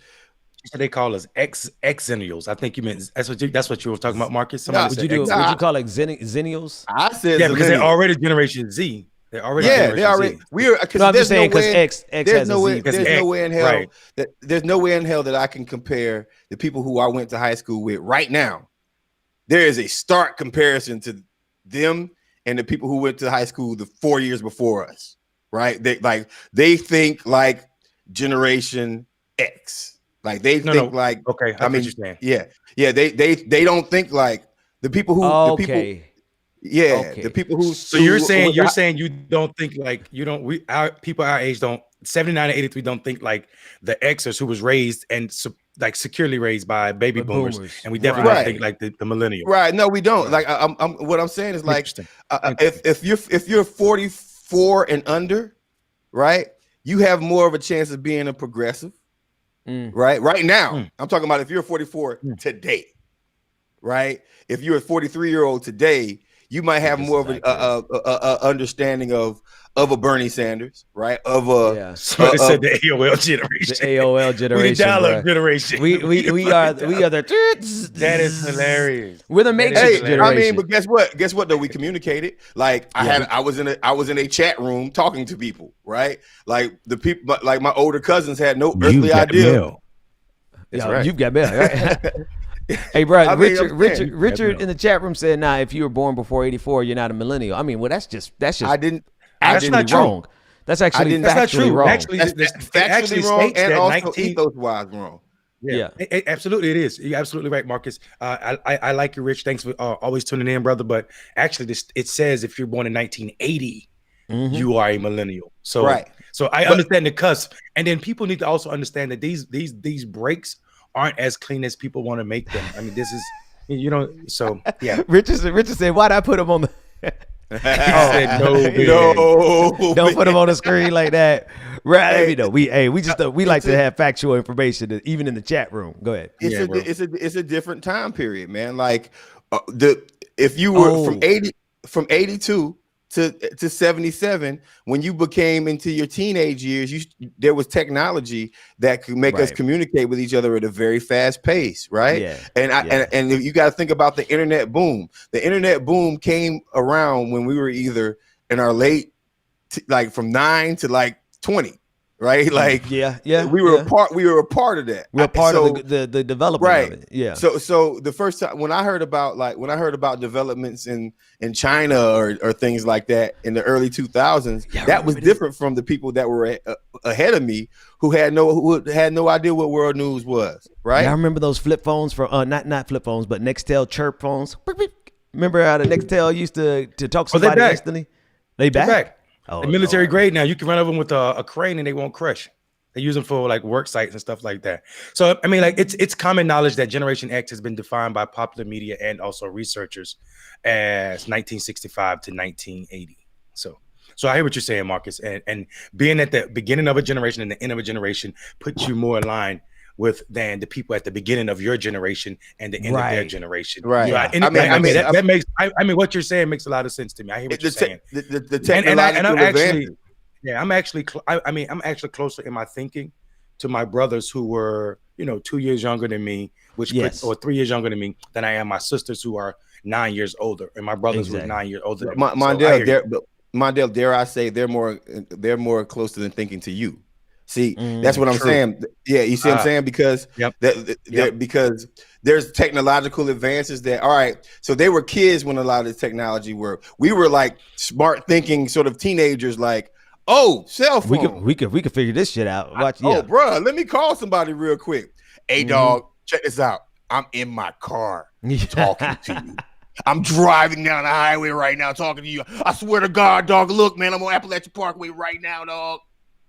they call us Xennials. I think you meant that's what you were talking about, Marcus. Would you call it Xennials? I said because they're already Generation Z. They're already we're because I'm just saying because X there's no way in hell right. there's no way in hell that I can compare the people who I went to high school with right now. There is a stark comparison to them and the people who went to high school the 4 years before us, right? They think like Generation X. Like they think like okay. I mean, yeah. They don't think like the people who the people who. So you're saying you don't think like people our age don't 79 to 83 don't think like the Xers who was raised and securely raised by baby boomers, and we definitely don't think like the millennials. Right? No, we don't. Like what I'm saying is like if you're 44 and under, right, you have more of a chance of being a progressive. Right now, I'm talking about if you're 44 today, right? If you're a 43-year-old today, you might have more of a understanding of of a Bernie Sanders, right? Of a Somebody said the AOL generation. The AOL generation. We the dial-up generation. We are the. That is hilarious. We're the Matrix generation. I mean, but guess what? Guess what? Though we communicated. Like I was in a chat room talking to people, right? Like the people, like my older cousins had no earthly idea. That's right. You've got mail, right? Hey, bro, Richard in the chat room said, "Nah, if you were born before '84, you're not a millennial." I mean, well, that's just. That's not wrong. That's actually factually wrong. Actually, that's factually wrong and also ethos-wise wrong. Yeah. Absolutely, it is. You're absolutely right, Marcus. I like you, Rich. Thanks for always tuning in, brother. But actually, it says if you're born in 1980, you are a millennial. So, So I understand the cusp, and then people need to also understand that these breaks aren't as clean as people want to make them. I mean, this is, so yeah. Richard said, "Why'd I put him on the?" Said, no, don't put him on the screen like that. Right? We like to have factual information, even in the chat room. Go ahead. It's a different time period, man. Like if you were from 82 to 77, when you became into your teenage years, there was technology that could make us communicate with each other at a very fast pace, right? Yeah. And you got to think about the internet boom. The internet boom came around when we were either in our late, like from 9 to like 20. Right, like we were a part. We were a part of that. We're a part of the development of it. Yeah. So the first time when I heard about developments in China or things like that in the early 2000s, that was different from the people that were ahead of me who had no idea what world news was. Right. Yeah, I remember those flip phones from not flip phones, but Nextel chirp phones. Remember how the Nextel used to talk to somebody instantly? They back. The military grade now, you can run over them with a crane and they won't crush. They use them for like work sites and stuff like that. So I mean, like it's common knowledge that Generation X has been defined by popular media and also researchers as 1965 to 1980. So I hear what you're saying, Marcus, and being at the beginning of a generation and the end of a generation puts you more in line with than the people at the beginning of your generation and the end of their generation. Right. You know, that makes what you're saying makes a lot of sense to me. I hear what you're saying. The technological advances. I'm actually closer in my thinking to my brothers who were, 2 years younger than me, or 3 years younger than me than I am my sisters who are 9 years older, and my brothers were 9 years older than me. Mondale, dare I say they're more closer than thinking to you. See, that's what I'm saying. Yeah, you see what I'm saying? Because because there's technological advances that, all right, so they were kids when a lot of this technology we were like smart thinking sort of teenagers, like, oh, cell phone. We could figure this shit out. Bro, let me call somebody real quick. Hey, dog, check this out. I'm in my car talking to you. I'm driving down the highway right now talking to you. I swear to God, dog, look, man, I'm on Appalachian Parkway right now, dog.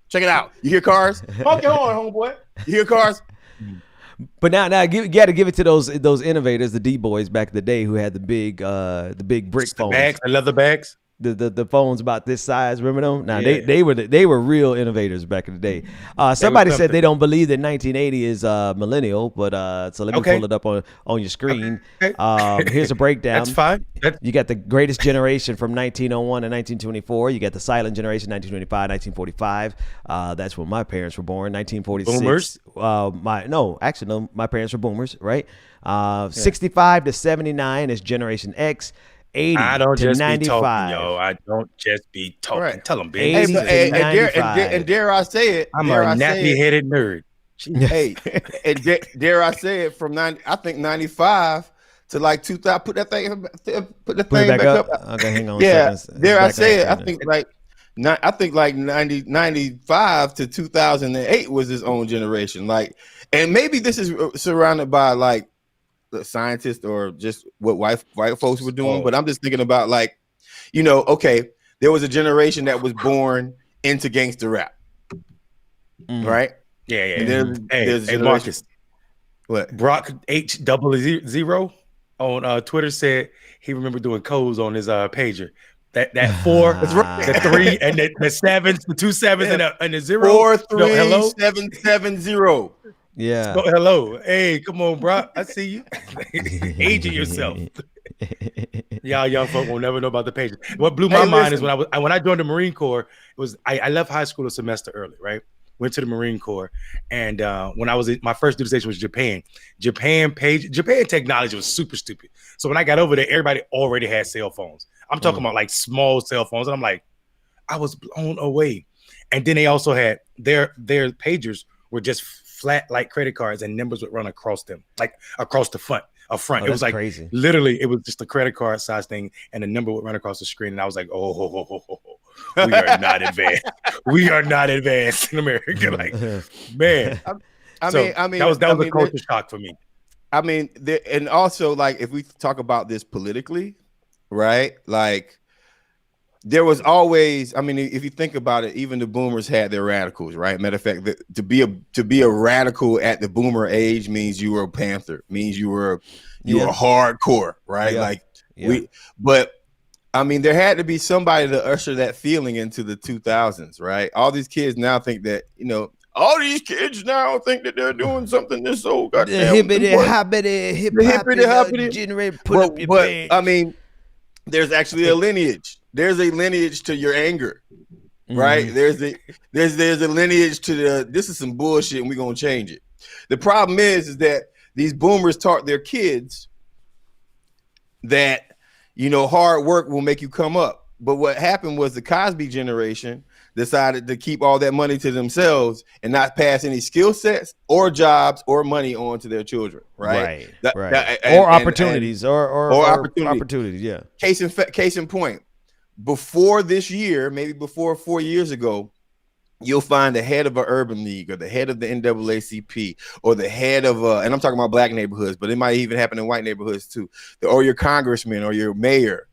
Check it out. You hear cars? Okay, hold on, homeboy. You hear cars? But now you got to give it to those innovators, the D boys back in the day who had the big brick phones, the leather bags. The phones about this size, remember them? Now they were real innovators back in the day. Somebody said they don't believe that 1980 is millennial, but so let me pull it up on your screen. Here's a breakdown. That's fine. You got the greatest generation from 1901 to 1924. You got the silent generation 1925, 1945. That's when my parents were born. 1946. Boomers. My parents were boomers, right? 65 to 79 is Generation X. 80 I don't to just 95. be talking, yo. I don't just be talking. Right. Tell them, big. And dare I say it? I'm a nappy-headed nerd. Hey, and dare I say it? From 95 to like 2000. Put the thing back up. Okay, hang on. Yeah, dare I say it? I think like 95 to 2008 was his own generation. Like, and maybe this is surrounded by like scientists or just what white folks were doing, but I'm just thinking about like, okay, there was a generation that was born into gangster rap, right? Yeah. Hey, Marcus. What? Brock H00 on Twitter said he remembered doing codes on his pager. That 4, the 3, and the 7s, the 2 7s, and the 0. 4 3 7 7 0. Yeah. So, hello. Hey, come on, bro. I see you. Aging yourself. Y'all young folk will never know about the pages. What blew my mind is when I joined the Marine Corps, it was I left high school a semester early, right? Went to the Marine Corps, and when I was my first duty station was Japan. Japan technology was super stupid. So when I got over there, everybody already had cell phones. I'm talking about like small cell phones, and I'm like, I was blown away. And then they also had their pagers were just flat like credit cards, and numbers would run across them, like across the front. It was like crazy. Literally, it was just a credit card size thing, and the number would run across the screen. And I was like, we are not advanced. We are not advanced in America. Like, man. I mean, that was a culture shock for me. I mean, and also like if we talk about this politically, right? Like there was always, I mean, if you think about it, even the boomers had their radicals, right? Matter of fact, to be a radical at the boomer age means you were a Panther, means you were hardcore, right? Like but I mean, there had to be somebody to usher that feeling into the 2000s, right? All these kids now think that, all these kids now think that they're doing something that's so goddamn hippity hoppity generate put up your pants. I mean, there's actually a lineage. There's a lineage to your anger, right? Mm-hmm. There's a lineage to this is some bullshit and we're gonna change it. The problem is that these boomers taught their kids that hard work will make you come up. But what happened was the Cosby generation decided to keep all that money to themselves and not pass any skill sets or jobs or money on to their children, right? Or opportunities. Yeah. Case in point, before this year, maybe before 4 years ago, you'll find the head of an urban league or the head of the NAACP or the head of and I'm talking about black neighborhoods, but it might even happen in white neighborhoods too, or your congressman or your mayor.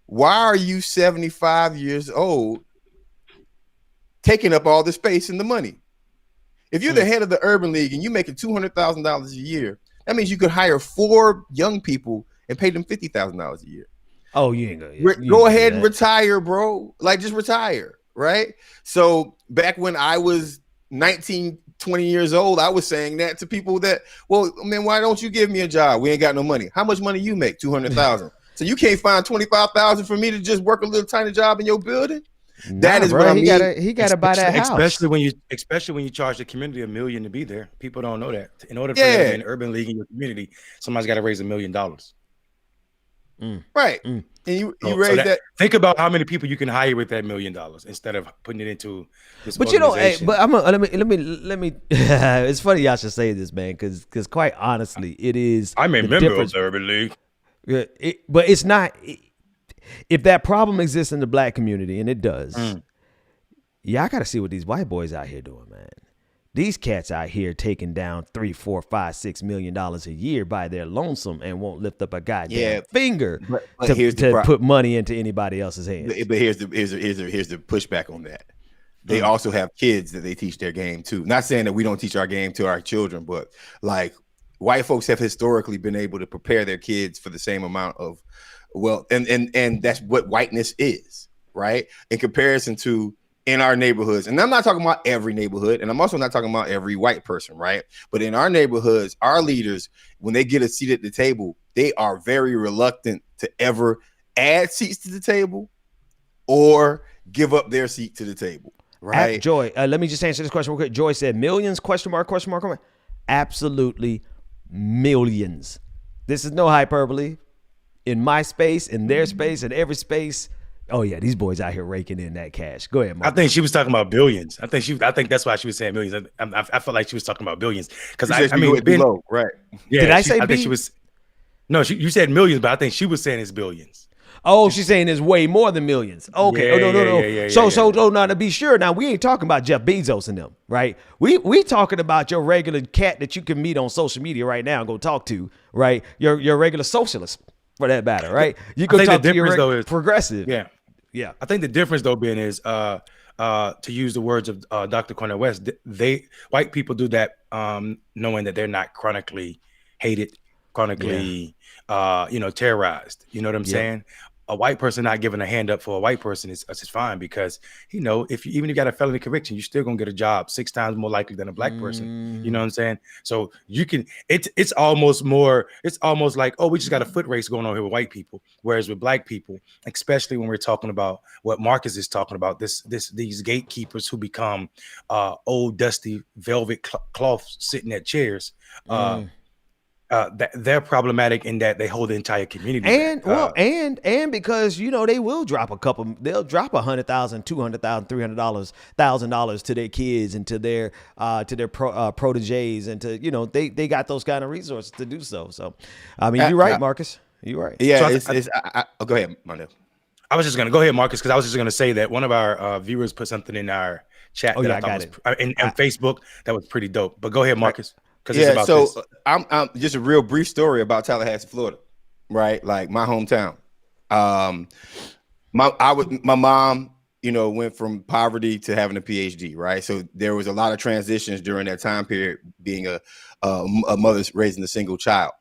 Why are you 75 years old taking up all the space and the money? If you're the head of the urban league and you're making $200,000 a year, that means you could hire 4 young people and pay them $50,000 a year. Oh, you ain't gonna go ahead and retire, bro. Like, just retire, right? So back when I was 19, 20 years old, I was saying that to people that, well, man, why don't you give me a job? We ain't got no money. How much money you make? 200,000. So you can't find 25,000 for me to just work a little tiny job in your building? That is what I mean. He gotta buy that house. Especially when you charge the community $1 million to be there. People don't know that. In order for there to be an urban league in your community, somebody's got to raise $1 million. Right. And you raise that. Think about how many people you can hire with that $1 million instead of putting it into this. But let me it's funny y'all should say this, man, because quite honestly, it is. I'm a member of the urban league. But it's not. If that problem exists in the black community, and it does, y'all got to see what these white boys out here doing, man. These cats out here taking down $3, $4, $5, $6 million a year by their lonesome and won't lift up a goddamn finger to put money into anybody else's hands. But here's the pushback on that. They also have kids that they teach their game to. Not saying that we don't teach our game to our children, but like white folks have historically been able to prepare their kids for the same amount of and that's what whiteness is, right? In comparison to in our neighborhoods. And I'm not talking about every neighborhood, and I'm also not talking about every white person, right? But in our neighborhoods, our leaders, when they get a seat at the table, they are very reluctant to ever add seats to the table or give up their seat to the table, right? Joy, let me just answer this question real quick. Joy said millions, question mark. Absolutely millions. This is no hyperbole. In my space, in their space, in every space. Oh yeah, these boys out here raking in that cash. Go ahead, Mark. I think she was talking about billions. I think that's why she was saying millions. I felt like she was talking about billions because I mean, below, right? Yeah, did I say? I think she was. No, you said millions, but I think she was saying it's billions. Oh, she's saying it's way more than millions. Okay. No. So now to be sure, now we ain't talking about Jeff Bezos and them, right? We talking about your regular cat that you can meet on social media right now and go talk to, right? Your regular socialist, for that matter, right? You can talk to your progressive. Yeah. I think the difference though, Ben, is to use the words of Dr. Cornel West, white people do that knowing that they're not chronically hated, chronically terrorized. You know what I'm saying? a white person not giving a hand up for a white person is fine, because if even if you got a felony conviction, you're still gonna get a job 6 times more likely than a black person. You know what I'm saying? So you can it's almost like, oh, we just got a foot race going on here with white people, whereas with black people, especially when we're talking about what Marcus is talking about, these gatekeepers who become old dusty velvet cloths sitting at chairs. They're problematic in that they hold the entire community and back. And because they will drop they'll drop $100,000, $200,000, $300,000 to their kids and to their proteges, and to they got those kind of resources to do so. So I mean, you're right, Marcus. You're right. Yeah, go ahead, Mondo. I was just gonna go ahead, Marcus, because I was just gonna say that one of our viewers put something in our chat that I thought was in Facebook that was pretty dope. But go ahead, Marcus. Yeah, so I'm just a real brief story about Tallahassee, Florida, right? Like my hometown. My mom, went from poverty to having a PhD, right? So there was a lot of transitions during that time period, being a mother raising a single child.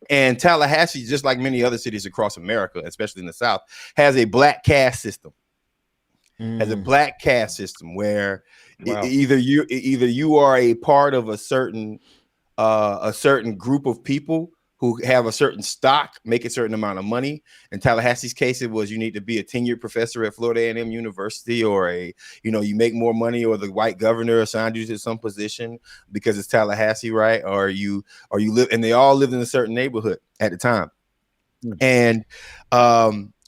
And Tallahassee, just like many other cities across America, especially in the South, has a black caste system. Has a black caste system where either you are a part of a certain group of people who have a certain stock, make a certain amount of money. In Tallahassee's case, it was you need to be a tenured professor at Florida A&M University, or you make more money, or the white governor assigned you to some position because it's Tallahassee, right? Or you live, and they all lived in a certain neighborhood at the time. And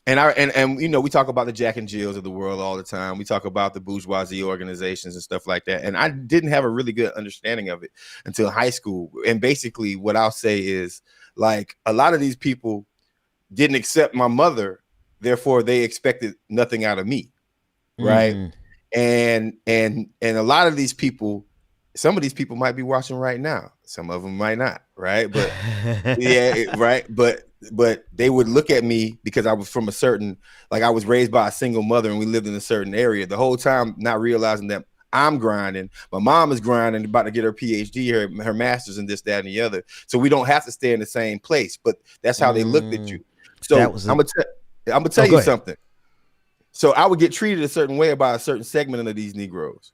we talk about the Jack and Jills of the world all the time. We talk about the bourgeoisie organizations and stuff like that. And I didn't have a really good understanding of it until high school. And basically what I'll say is, like, a lot of these people didn't accept my mother, therefore they expected nothing out of me. Right. And a lot of these people, some of these people might be watching right now. Some of them might not. Right. But yeah, right. But they would look at me because I was from I was raised by a single mother and we lived in a certain area the whole time, not realizing that I'm grinding. My mom is grinding, about to get her PhD, her master's, and this, that, and the other. So we don't have to stay in the same place, but that's how they looked at you. So I'm gonna tell you something. So I would get treated a certain way by a certain segment of these Negroes.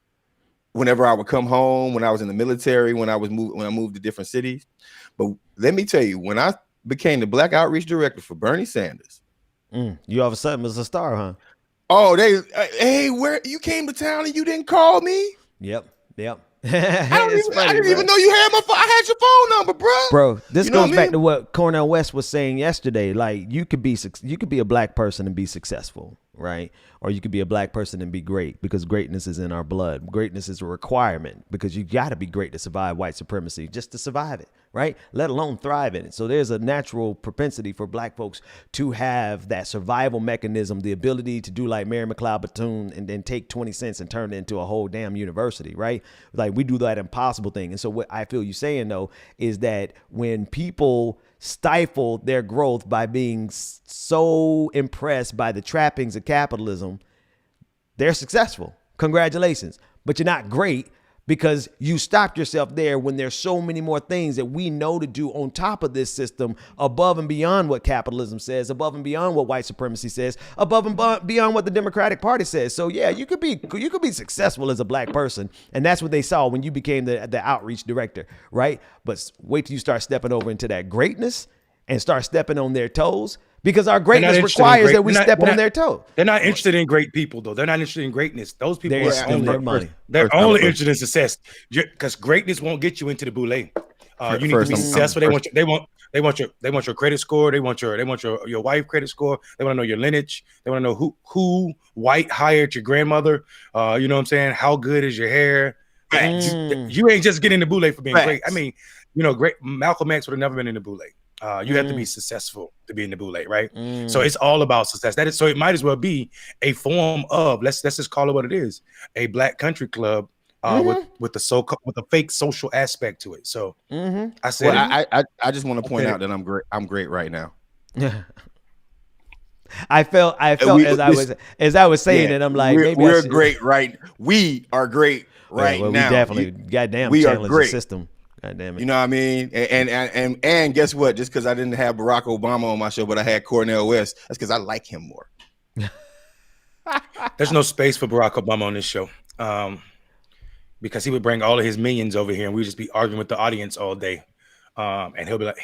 Whenever I would come home, when I was in the military, when I moved to different cities. But let me tell you, when I became the Black Outreach Director for Bernie Sanders, you all of a sudden was a star, huh? Oh, hey, where you came to town and you didn't call me? Yep. I didn't even know you had I had your phone number, bro. Bro, this goes back to what Cornel West was saying yesterday. Like, you could be a black person and be successful, right? Or you could be a black person and be great, because greatness is in our blood. Greatness is a requirement, because you got to be great to survive white supremacy, just to survive it, right? Let alone thrive in it. So there's a natural propensity for black folks to have that survival mechanism, the ability to do like Mary McLeod Bethune and then take 20 cents and turn it into a whole damn university, right? Like, we do that impossible thing. And so what I feel you saying, though, is that when people stifle their growth by being so impressed by the trappings of capitalism, they're successful. Congratulations. But you're not great, because you stopped yourself there when there's so many more things that we know to do on top of this system, above and beyond what capitalism says, above and beyond what white supremacy says, above and beyond what the Democratic Party says. So yeah, you could be successful as a black person, and that's what they saw when you became the outreach director, right? But wait till you start stepping over into that greatness and start stepping on their toes, because our greatness requires that we step on their toes. They're not interested in great people, though. They're not interested in greatness. Those people are only their money. They're only interested in success, because greatness won't get you into the boule. You need to be successful. They want your credit score. They want your wife credit score. They want to know your lineage. They want to know who white hired your grandmother. You know what I'm saying? How good is your hair? You ain't just getting the boule for being great. I mean, great Malcolm X would have never been in the boule. You have to be successful to be in the boule, right? So it's all about success. That is, so it might as well be a form of, let's just call it what it is, a black country club with a fake social aspect to it. So I said, I just want to point out that I'm great right now. I felt as I was saying it, I'm like, maybe we're great, right? We are great right now. We definitely goddamn challenge the system. God damn it. You know what I mean? And guess what? Just because I didn't have Barack Obama on my show, but I had Cornel West, that's because I like him more. There's no space for Barack Obama on this show, because he would bring all of his minions over here, and we'd just be arguing with the audience all day. And he'll be like,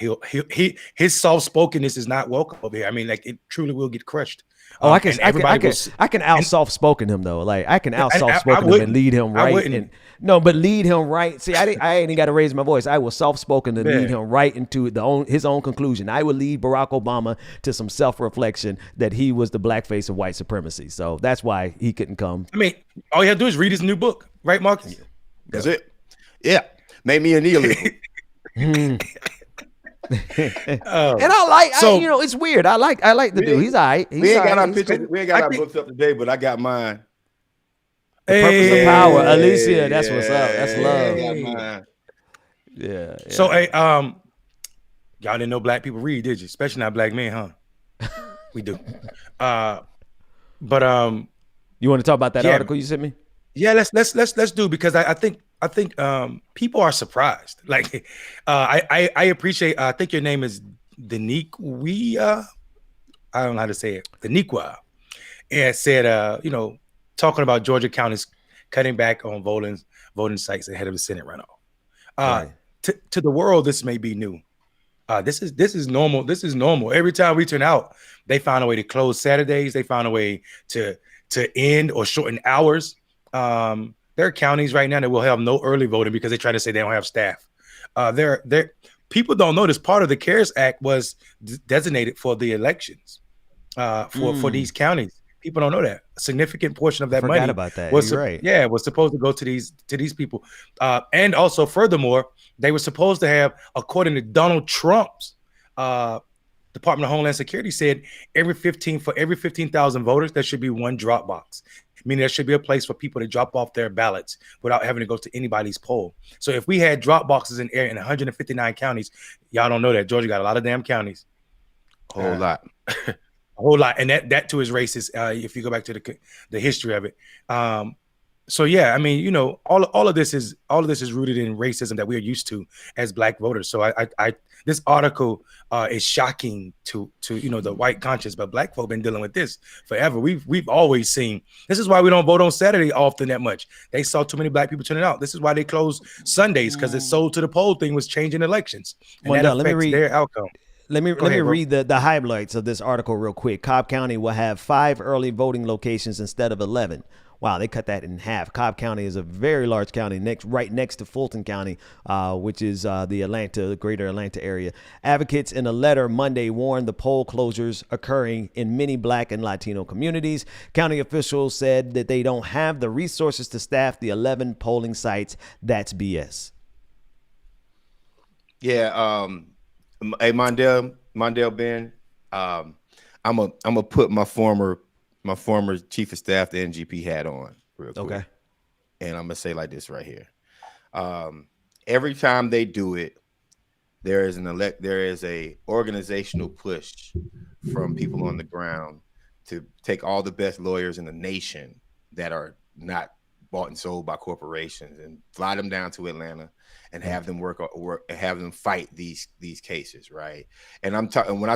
his soft spokenness is not welcome over here. I mean, like, it truly will get crushed. I can out soft spoken him though. Like I can out soft spoken him and lead him right. But lead him right. See, I ain't got to raise my voice. I will soft spoken and lead him right into his own conclusion. I would lead Barack Obama to some self reflection that he was the black face of white supremacy. So that's why he couldn't come. I mean, all you have to do is read his new book, right, Marcus? That's it. Yeah, made me a nihilist. And I like, it's weird. I like the dude. He's all right. We ain't got our pictures. We ain't got our books up today, but I got mine. The Purpose of Power, Alicia. That's what's up. That's love. I got mine. Yeah. So, y'all didn't know black people read, did you? Especially not black men, huh? We do. But you want to talk about that article you sent me? Yeah, let's do, because I think people are surprised. Like, I appreciate. I think your name is Daniqua. I don't know how to say it. Daniqua. And said, talking about Georgia counties cutting back on voting sites ahead of the Senate runoff. Right. To the world, this may be new. This is normal. This is normal. Every time we turn out, they found a way to close Saturdays. They found a way to end or shorten hours. There are counties right now that will have no early voting because they try to say they don't have staff. People don't know this. Part of the CARES Act was designated for the elections for these counties. People don't know that a significant portion of that money about that. was right. Was supposed to go to these people. And also, furthermore, they were supposed to have, according to Donald Trump's Department of Homeland Security, said for every 15,000 voters, there should be one drop box. Meaning there should be a place for people to drop off their ballots without having to go to anybody's poll. So if we had drop boxes in 159 counties, y'all don't know that Georgia got a lot of damn counties. A whole lot. A whole lot. And that too is racist, if you go back to the history of it. So yeah, I mean, all of this is rooted in racism that we're used to as black voters. So I this article is shocking to the white conscience, but black folk been dealing with this forever. We've always seen. This is why we don't vote on Saturday often that much. They saw too many black people turning out. This is why they closed Sundays, because the sold to the poll thing was changing elections, and that affects their outcome. Let me read the highlights of this article real quick. Cobb County will have 5 early voting locations instead of 11. Wow, they cut that in half. Cobb County is a very large county, right next to Fulton County, which is the greater Atlanta area. Advocates in a letter Monday warned the poll closures occurring in many black and Latino communities. County officials said that they don't have the resources to staff the 11 polling sites. That's BS. Yeah. Hey, Mondale Ben, I'm gonna put my former chief of staff, the NGP hat on real quick. Okay. And I'm gonna say like this right here. Every time they do it, there is a organizational push from people on the ground to take all the best lawyers in the nation that are not bought and sold by corporations and fly them down to Atlanta and have them work have them fight these cases, right? And I'm talking when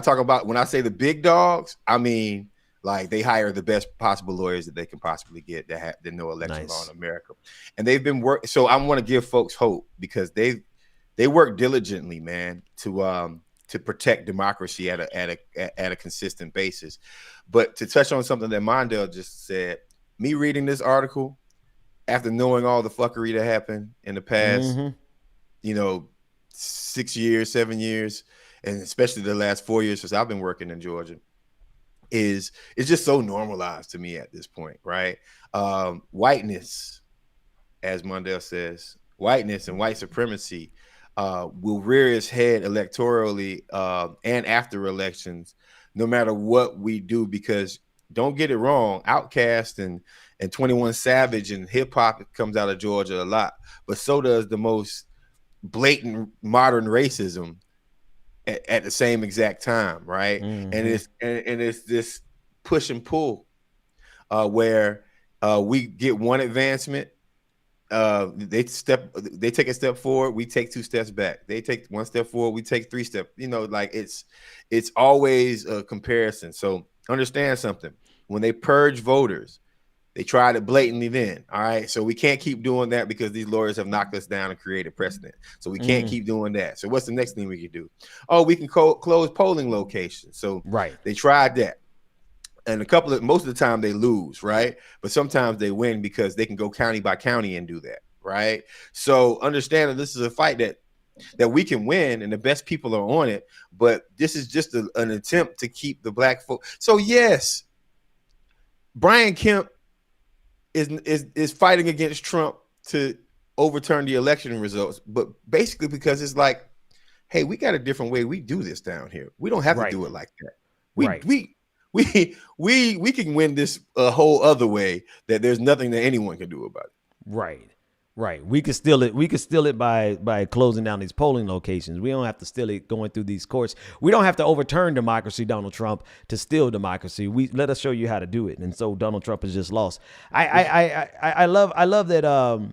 I say the big dogs, I mean like they hire the best possible lawyers that they can possibly get that know election law in America, and they've been working. So I want to give folks hope because they work diligently, man, to protect democracy at a consistent basis. But to touch on something that Mondale just said, me reading this article after knowing all the fuckery that happened in the past, 6 years, 7 years, and especially the last 4 years since I've been working in Georgia, it's just so normalized to me at this point, right? Whiteness, as Mondale says, whiteness and white supremacy will rear its head electorally and after elections, no matter what we do, because don't get it wrong, Outkast and 21 Savage and hip hop comes out of Georgia a lot, but so does the most blatant modern racism at the same exact time, right? Mm-hmm. And it's this push and pull where we get one advancement they take a step forward, we take 2 steps back. They take 1 step forward, we take 3 steps. You know, like it's always a comparison. So understand something. When they purge voters, they tried it blatantly then. All right. So we can't keep doing that because these lawyers have knocked us down and created precedent. So we can't keep doing that. So what's the next thing we can do? Oh, we can close polling locations. So they tried that. And most of the time they lose, right? But sometimes they win because they can go county by county and do that, right? So understand that this is a fight that we can win, and the best people are on it. But this is just an attempt to keep the black folk. So yes, Brian Kemp is fighting against Trump to overturn the election results, but basically because it's like, hey, we got a different way we do this down here. We don't have to do it like that. We can win this a whole other way that there's nothing that anyone can do about it. Right. We could steal it. We could steal it by closing down these polling locations. We don't have to steal it going through these courts. We don't have to overturn democracy, Donald Trump, to steal democracy. Let us show you how to do it. And so Donald Trump has just lost. I love that.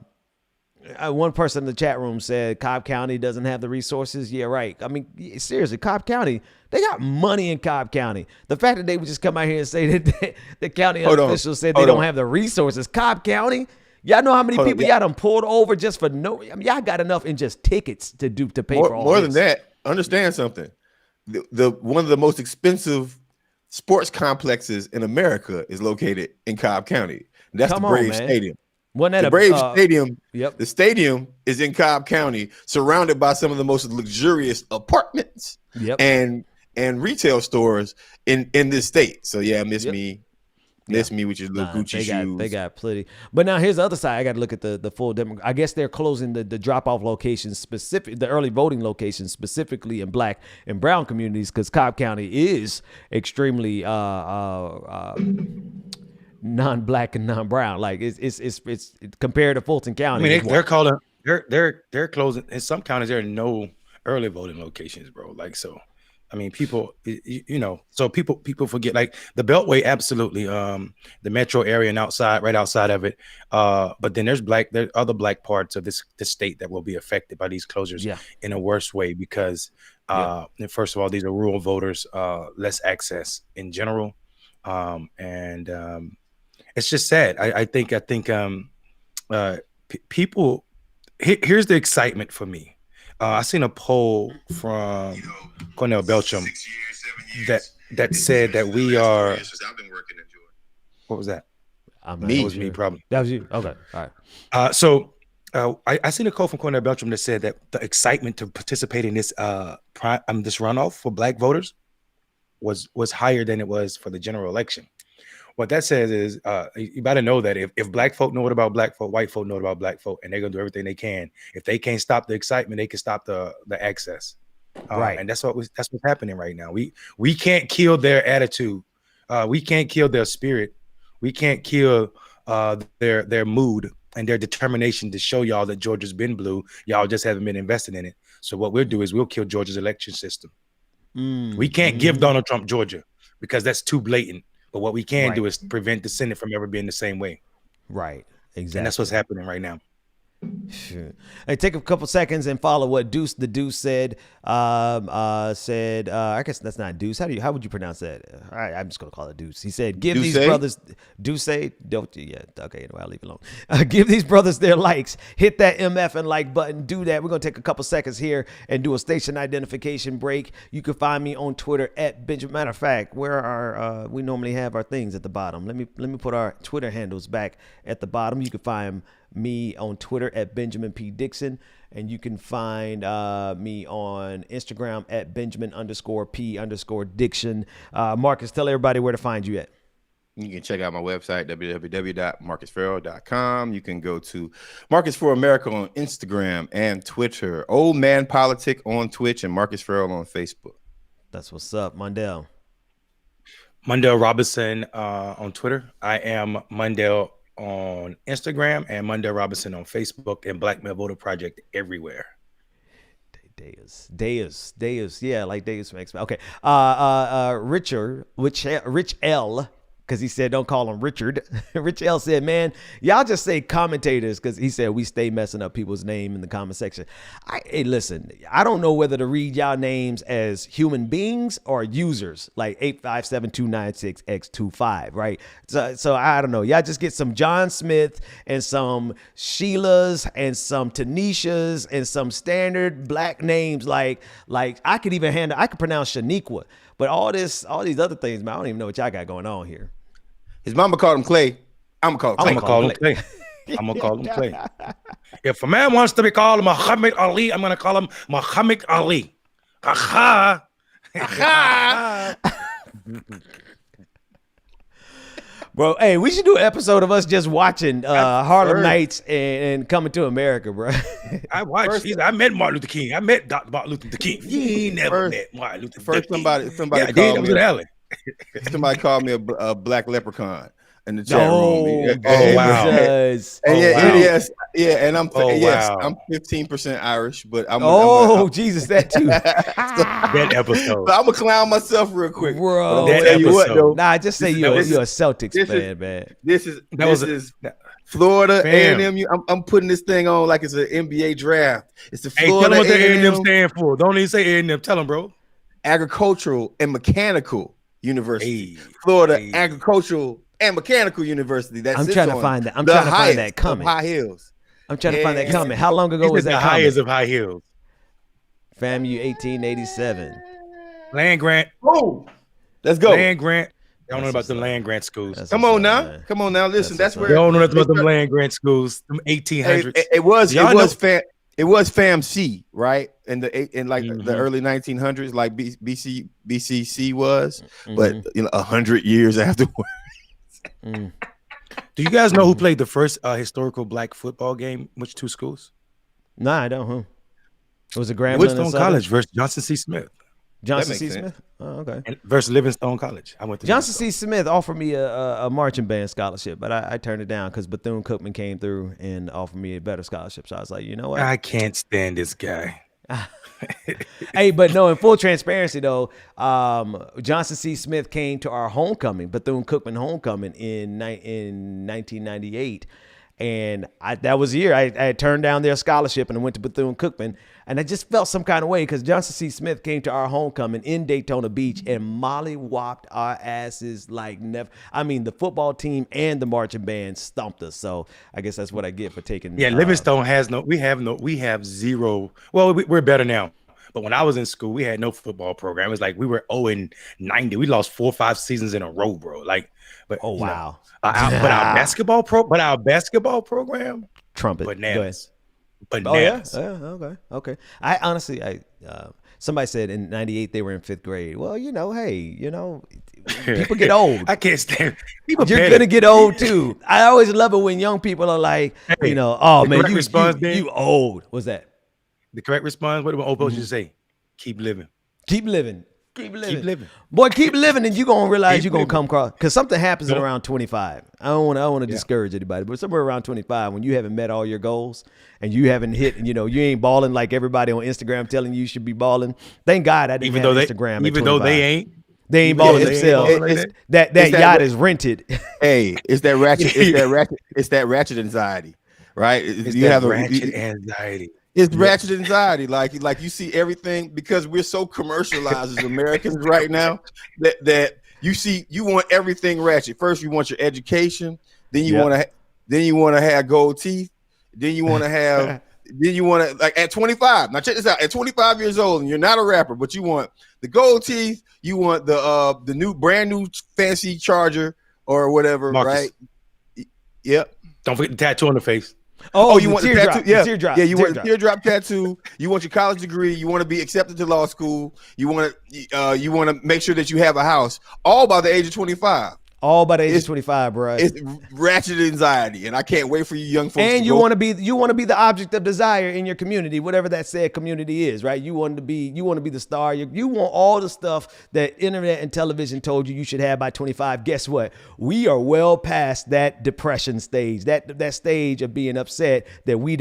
One person in the chat room said Cobb County doesn't have the resources. Yeah, right. I mean, seriously, Cobb County, they got money in Cobb County. The fact that they would just come out here and say that the county officials said they don't have the resources. Cobb County, y'all know how many people y'all done pulled over just for no? I mean, y'all got enough in just tickets to pay for all more this. than that. Understand something. The one of the most expensive sports complexes in America is located in Cobb County. That's the Braves Stadium. The Braves Stadium. Yep. The stadium is in Cobb County, surrounded by some of the most luxurious apartments and retail stores in this state. So yeah, miss me with your little Gucci shoes. They got plenty. But now here's the other side. I got to look at the full demo. I guess they're closing the drop-off locations, the early voting locations, specifically in black and brown communities, because Cobb County is extremely non-black and non-brown. Like it's compared to Fulton County. I mean, they're closing in some counties. There are no early voting locations, bro. Like, so I mean, people, so people forget, like the Beltway, absolutely, the metro area and right outside of it. But then there are other black parts of this state that will be affected by these closures in a worse way because, first of all, these are rural voters, less access in general, and it's just sad. I think people. Here's the excitement for me. I seen a poll from Cornell Beltram that said that we are. What was that? It was me, probably. That was you. Okay, all right. So I seen a quote from Cornell Beltram that said that the excitement to participate in this this runoff for black voters was higher than it was for the general election. What that says is you better know that if black folk know what about black folk, white folk know about black folk, and they're gonna do everything they can. If they can't stop the excitement, they can stop the access. Right. And that's what's happening right now. We can't kill their attitude. We can't kill their spirit. We can't kill their mood and their determination to show y'all that Georgia's been blue. Y'all just haven't been invested in it. So what we'll do is we'll kill Georgia's election system. We can't give Donald Trump Georgia because that's too blatant. But what we can do is prevent the Senate from ever being the same way. Right. Exactly. And that's what's happening right now. Sure. Hey, take a couple seconds and follow what Deuce said. I guess that's not Deuce. How would you pronounce that? All right, I'm just gonna call it Deuce. He said, "Give these brothers Deuce. Don't you? Yeah. Okay. Anyway, I'll leave it alone. Give these brothers their likes. Hit that MF and like button. Do that. We're gonna take a couple seconds here and do a station identification break. You can find me on Twitter at Benjamin. Matter of fact, where are we normally have our things at the bottom? Let me put our Twitter handles back at the bottom. You can find me on Twitter at Benjamin P. Dixon, and you can find me on Instagram at Benjamin_P_Diction. Marcus, tell everybody where to find you at. You can check out my website, www.marcusfarrell.com. You can go to Marcus for America on Instagram and Twitter, Old Man Politic on Twitch, and Marcus Farrell on Facebook. That's what's up. Mundell Robinson on Twitter. I am Mundell on Instagram and Mundell Robinson on Facebook, and Black Male Voter Project everywhere. Deus. Yeah, like Deus Max. Okay. Rich L because he said don't call him Richard. Rich L said, man, y'all just say commentators, because he said we stay messing up people's name in the comment section. Hey, listen, I don't know whether to read y'all names as human beings or users, like 857-296-X25, right? So I don't know. Y'all just get some John Smith and some Sheilas and some Tanishas and some standard black names like I could pronounce Shaniqua. But all these other things, man, I don't even know what y'all got going on here. His mama called him Clay. I'm gonna call him Clay. I'm gonna call him Clay. If a man wants to be called Muhammad Ali, I'm gonna call him Muhammad Ali. Aha! Aha! Bro, hey, we should do an episode of us just watching Harlem Nights and Coming to America, bro. I watched. I met Martin Luther King. I met Dr. Martin Luther King. He never met Martin Luther King. First, somebody called me a black leprechaun in the chat room. Wow! And I'm 15% Irish, but I'm Jesus, that too. That episode. But I'm gonna clown myself real quick, bro. That episode. Just say you're a Celtics fan, man. This is Florida A&M. I'm putting this thing on like it's an NBA draft. It's the Florida tell them what the A&M stand for. Don't even say A&M. Tell them, bro. Agricultural and Mechanical University. Florida Agricultural and Mechanical University. I'm trying to find that. Comment. High Hills. I'm trying to find that comment. How long ago was that? The highest of High Hills. FAMU 1887. Land grant. Oh, let's go. Land grant. I don't know about the land grant schools. Come on now. Listen, that's where. You don't know nothing about the land grant schools. Them 1800s. It was FAMC, right? In the early 1900s, like BCC was, but 100 years afterwards. Do you guys know who played the first historical black football game? Which two schools? No, I don't. Who? It was a Grambling Livingstone College versus Johnson C. Smith. Johnson C. Smith? Oh, okay. Versus Livingstone College. I went to Johnson C. Smith offered me a marching band scholarship, but I turned it down because Bethune-Cookman came through and offered me a better scholarship. So I was like, you know what? I can't stand this guy. Hey, but no, in full transparency though, Johnson C. Smith came to our homecoming, Bethune-Cookman homecoming in 1998. And that was the year I had turned down their scholarship and I went to Bethune-Cookman. And I just felt some kind of way because Johnson C. Smith came to our homecoming in Daytona Beach and molly-whopped our asses like never. I mean, the football team and the marching band stomped us. So I guess that's what I get for taking. Yeah, Livingstone we have zero. Well, we're better now. But when I was in school, we had no football program. It was like we were 0-90. We lost 4 or 5 seasons in a row, bro. But our basketball program, trumpet, bananas. Bananas. Oh yeah, okay. I honestly, somebody said in '98 they were in 5th grade. Well, people get old. I can't stand people. You're gonna get old too. I always love it when young people are like, oh man, you old. What's that? The correct response, what do old folks say? Keep living. Keep living. Boy, keep living, and you're going to realize you're going to come across, because something happens at around 25. I don't want to discourage anybody, but somewhere around 25, when you haven't met all your goals and you haven't hit, you ain't balling like everybody on Instagram telling you should be balling. Thank God I didn't have Instagram. Even though they ain't balling themselves. That yacht is rented. Hey, it's that ratchet. It's that ratchet anxiety, right? Ratchet anxiety. It's ratchet anxiety, like you see everything because we're so commercialized as Americans right now that you want everything ratchet. First, you want your education, then you want to have gold teeth, then you want to like at 25. Now check this out: at 25 years old, and you're not a rapper, but you want the gold teeth, you want the brand new fancy charger or whatever, Marcus. right? Yep. Don't forget the tattoo on the face. Oh, you want the tattoo? Yeah, teardrop. Yeah, you want the teardrop tattoo. You want your college degree. You want to be accepted to law school. You want to make sure that you have a house. All by the age of 25. All by the age of 25, bro. It's ratchet anxiety, and I can't wait for you young folks. And you want to be the object of desire in your community, whatever that said community is, right? You want to be the star. You want all the stuff that internet and television told you should have by 25. Guess what? We are well past that depression stage, that stage of being upset that we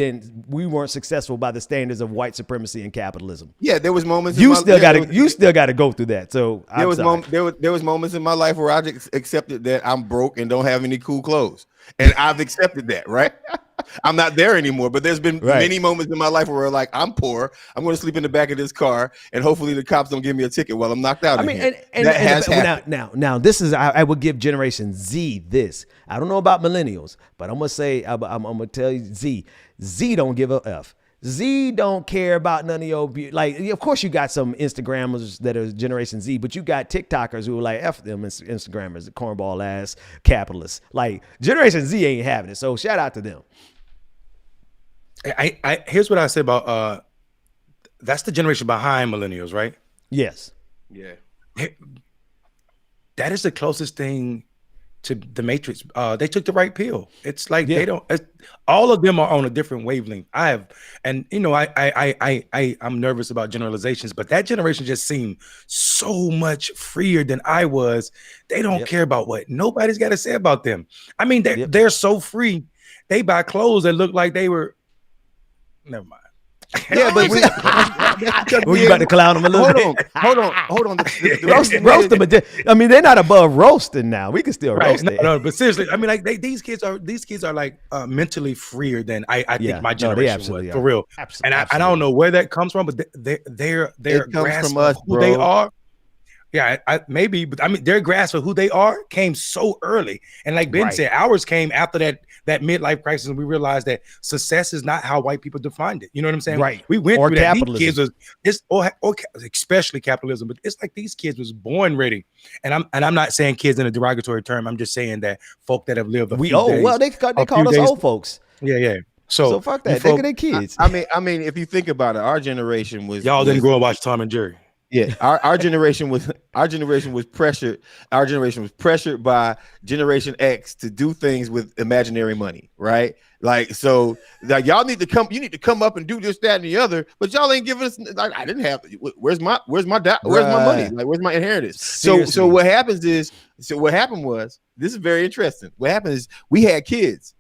weren't successful by the standards of white supremacy and capitalism. Yeah, there was moments. You still got to go through that. So there was moments in my life where I just accepted accepted that I'm broke and don't have any cool clothes. And I've accepted that, right? I'm not there anymore, but there's been many moments in my life where like, I'm poor. I'm going to sleep in the back of this car, and hopefully the cops don't give me a ticket while I'm knocked out. That has happened. Now, this is I would give Generation Z this. I don't know about millennials, but I'm gonna say I'm gonna tell you Z. Z don't give a f. Z don't care about none of your like. Of course, you got some Instagrammers that are Generation Z, but you got TikTokers who are like f them Instagrammers, the cornball ass capitalists. Like Generation Z ain't having it. So shout out to them. I here's what I say about that's the generation behind millennials, right? Yes. Yeah. That is the closest thing to the Matrix. They took the right pill. It's like they don't. All of them are on a different wavelength. I'm nervous about generalizations, but that generation just seemed so much freer than I was. They don't care about what nobody's got to say about them. I mean, they're so free. They buy clothes that look like they were. Never mind. Yeah, but we about to clown them a little bit. Hold on. Roast them. I mean, they're not above roasting now. We can still roast it. No, but seriously, I mean, like these kids are like mentally freer than I think my generation was, for real. And I don't know where that comes from, but their grasp from us, who they are. Yeah, maybe, but I mean, their grasp of who they are came so early, and like Ben said, ours came after that midlife crisis, and we realized that success is not how white people defined it. You know what I'm saying? Right. We went through that. These kids especially capitalism, but it's like these kids was born ready. And I'm not saying kids in a derogatory term. I'm just saying that folk that have lived they call us old folks. Yeah. So fuck that. They're kids. I mean, if you think about it, our generation was didn't grow up watch Tom and Jerry. Yeah, our generation was pressured. Our generation was pressured by Generation X to do things with imaginary money, right? Like, so like y'all need to come up and do this, that, and the other, but y'all ain't giving us like I didn't have. Where's my money? Like, where's my inheritance? So what happened was this is very interesting. What happened is we had kids,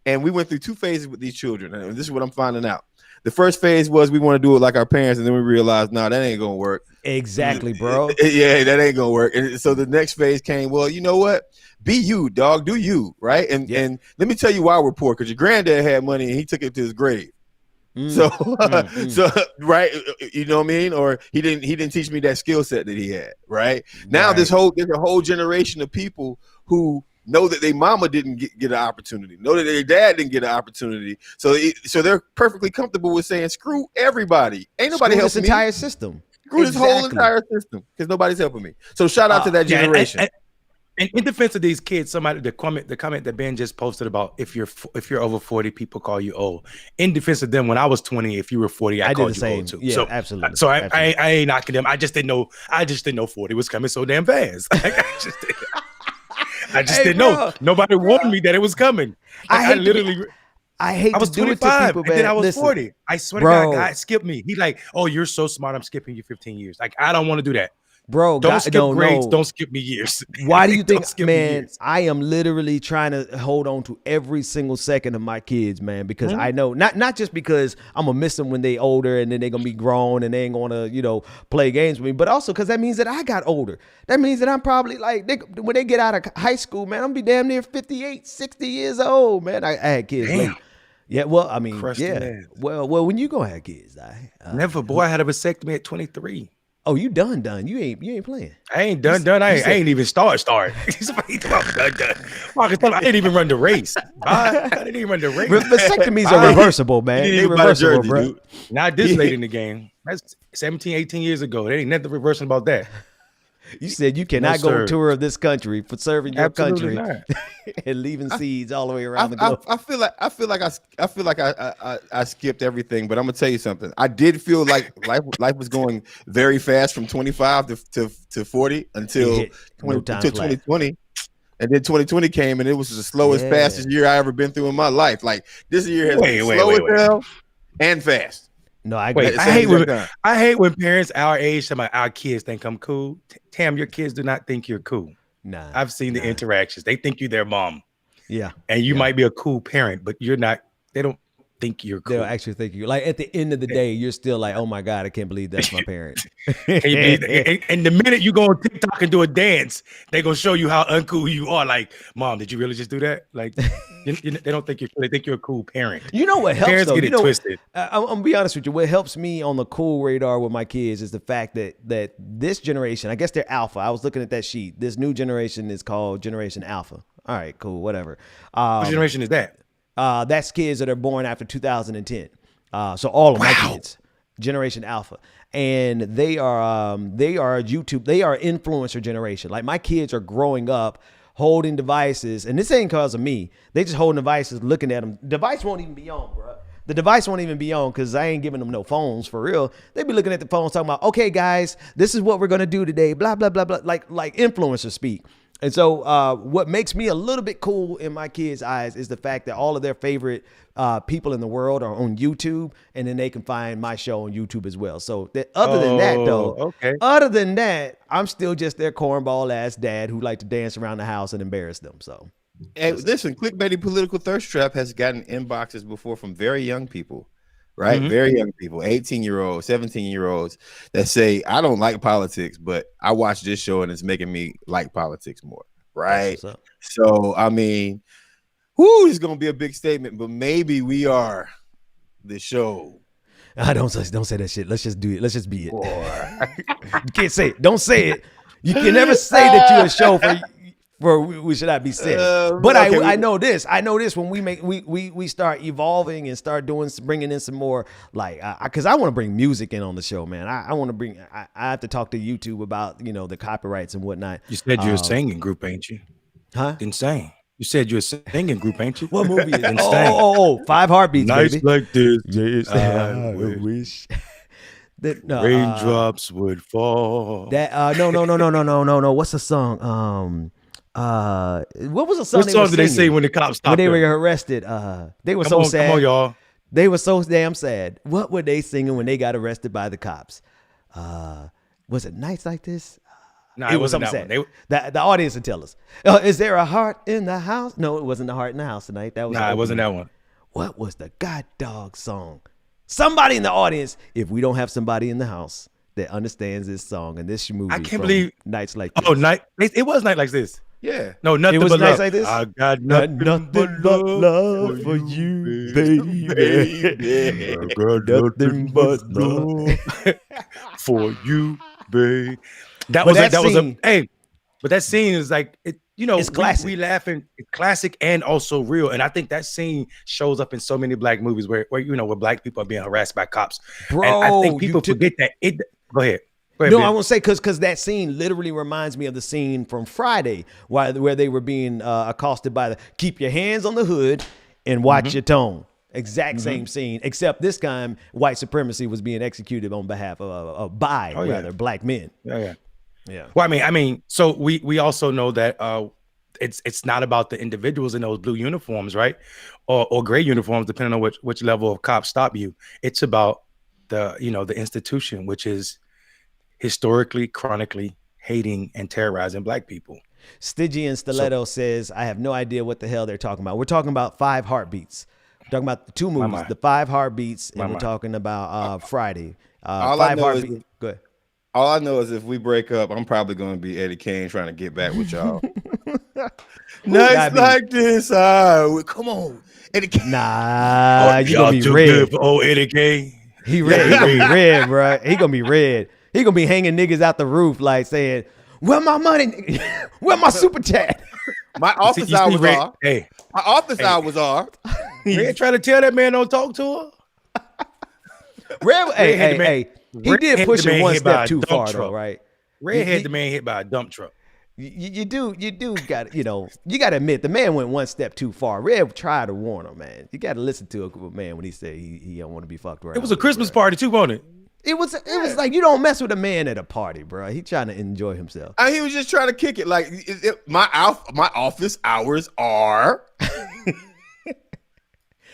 and we went through 2 phases with these children, and this is what I'm finding out. The first phase was we want to do it like our parents, and then we realized, no, that ain't gonna work. Exactly, bro. Yeah, that ain't gonna work. And so the next phase came. Well, you know what? Be you, dog. Do you, right? And let me tell you why we're poor. Because your granddad had money and he took it to his grave. So right, you know what I mean? Or he didn't teach me that skill set that he had. Right now, there's a whole generation of people who know that their mama didn't get an opportunity, know that their dad didn't get an opportunity, so they're perfectly comfortable with saying screw everybody, ain't nobody helping this entire system, screw this whole entire system because nobody's helping me. So shout out to that generation. And in defense of these kids, the comment that Ben just posted about if you're over 40, people call you old. In defense of them, when I was 20, if you were 40, I called you old too. Yeah, so, absolutely. So I ain't knocking them. I just didn't know 40 was coming so damn fast. I just didn't know. Nobody warned me that it was coming. I was 25, people, and then I was 40. I swear to God skipped me. He like, oh, you're so smart. I'm skipping you 15 years. Like, I don't want to do that. Bro, don't skip grades. Don't skip me years. Why do you think, man? I am literally trying to hold on to every single second of my kids, man, because I know not just because I'm gonna miss them when they older and then they're gonna be grown and they ain't gonna play games with me, but also because that means that I got older. That means that I'm probably like when they get out of high school, man, I'm gonna be damn near 58, 60 years old, man. I had kids late. Yeah, well, I mean, Well, when you gonna have kids? Never, boy. I had a vasectomy at 23. Oh, you done? You ain't playing. I ain't done. I ain't even start. I didn't even run the race. I didn't even run the race. Vasectomies are reversible, man. They reversible, bro. Not this late in the game. That's 17, 18 years ago. There ain't nothing reversing about that. You said you cannot go on tour of this country for serving your Absolutely country and leaving seeds all the way around the globe. I feel like I skipped everything, but I'm gonna tell you something. I did feel like life was going very fast from 25 to 40 until 2020. And then 2020 came, and it was the slowest, fastest year I ever been through in my life. Like this year has been slow as hell and fast. No, I hate when parents our age about our kids think I'm cool. Tam, your kids do not think you're cool. Nah, I've seen the interactions. They think you their mom. Yeah, and you might be a cool parent, but you're not. They don't. think you're cool. They'll actually think you like at the end of the day, you're still like, oh my God, I can't believe that's my parent. And the minute you go on TikTok and do a dance, they're gonna show you how uncool you are. Like, Mom, did you really just do that? Like, they don't think you're cool. They think you're a cool parent. You know what helps? Parents though? get it twisted. I'm gonna be honest with you. What helps me on the cool radar with my kids is the fact that this generation, I guess they're alpha. I was looking at that sheet. This new generation is called Generation Alpha. All right, cool, whatever. What generation is that? That's kids that are born after 2010. So all of my kids, Generation Alpha, and they are YouTube. They are influencer generation. Like my kids are growing up holding devices, and this ain't because of me. They just holding devices, looking at them. Device won't even be on, bro. The device won't even be on because I ain't giving them no phones for real. They be looking at the phones talking about, okay, guys, this is what we're gonna do today. Blah blah blah blah. Like influencers speak. And so what makes me a little bit cool in my kids' eyes is the fact that all of their favorite people in the world are on YouTube, and then they can find my show on YouTube as well. So other than that, I'm still just their cornball ass dad who like to dance around the house and embarrass them. So, hey, listen, Clickbaity Political Thirst Trap has gotten inboxes before from very young people. Right? Mm-hmm. Very young people, 18-year-olds, 17-year-olds that say, I don't like politics, but I watch this show and it's making me like politics more. Right? So, I mean, it's going to be a big statement, but maybe we are the show. Don't say that shit. Let's just do it. Let's just be it. You can't say it. Don't say it. You can never say that you're a show for we should not be said. But okay, I know this. I know this when we start evolving and start bringing in some more because I want to bring music in on the show, man. I want to bring. I have to talk to YouTube about the copyrights and whatnot. You said you're a singing group, ain't you? Huh? Insane. You said you're a singing group, ain't you? What movie is it? Oh, 5 Heartbeats, nights baby. Like this. Yes, I wish. Raindrops would fall. No. What's the song? What was the song? What song did they sing when the cops stopped when they were arrested? They were so sad. Come on, y'all. They were so damn sad. What were they singing when they got arrested by the cops? Was it Nights Like This? No, it wasn't that one. The audience will tell us. Is there a heart in the house? No, it wasn't the heart in the house tonight. That was it wasn't that one. What was the God Dog song? Somebody in the audience. If we don't have somebody in the house that understands this song and this movie, I can't believe Nights Like This. Oh, it was Night Like This. Yeah. No, nothing it was but Nights love. Like This. I got nothing but love for you, baby. I got nothing but love for you, babe. But that scene is like it's classic. We laughing, it's classic and also real. And I think that scene shows up in so many black movies where black people are being harassed by cops. Bro, and I think people forget that. Go ahead. No, I won't say because that scene literally reminds me of the scene from Friday where they were being accosted by keep your hands on the hood and watch your tone. Exact same scene, except this time white supremacy was being executed on behalf of black men. Yeah. Well, I mean, so we also know that it's not about the individuals in those blue uniforms, right, or gray uniforms, depending on which level of cops stop you. It's about the institution, which is historically, chronically hating and terrorizing black people. Stygian Stilettos says, I have no idea what the hell they're talking about. We're talking about 5 Heartbeats. We're talking about the 2 movies, the 5 Heartbeats, and we're talking about Friday. 5 Heartbeats. Go ahead. All I know is if we break up, I'm probably going to be Eddie Kane trying to get back with y'all. Nights like this. Come on, Eddie Kane. Nah, you going to be red. Good for old Eddie Kane. He red. He going to be red, bro. He going to be red. He gonna be hanging niggas out the roof like saying, "Where my money? Where my super chat?" My office hours are. Hey, my office hours are. Red trying to tell that man don't talk to her. Hey. He did push it one step too far, though, right? Red had the man hit by a dump truck. You do got you got to admit the man went one step too far. Red tried to warn him, man. You got to listen to a man when he said he don't want to be fucked around. It was a Christmas party too, wasn't it? It was like you don't mess with a man at a party, bro. He trying to enjoy himself. He was just trying to kick it. Like my office hours are.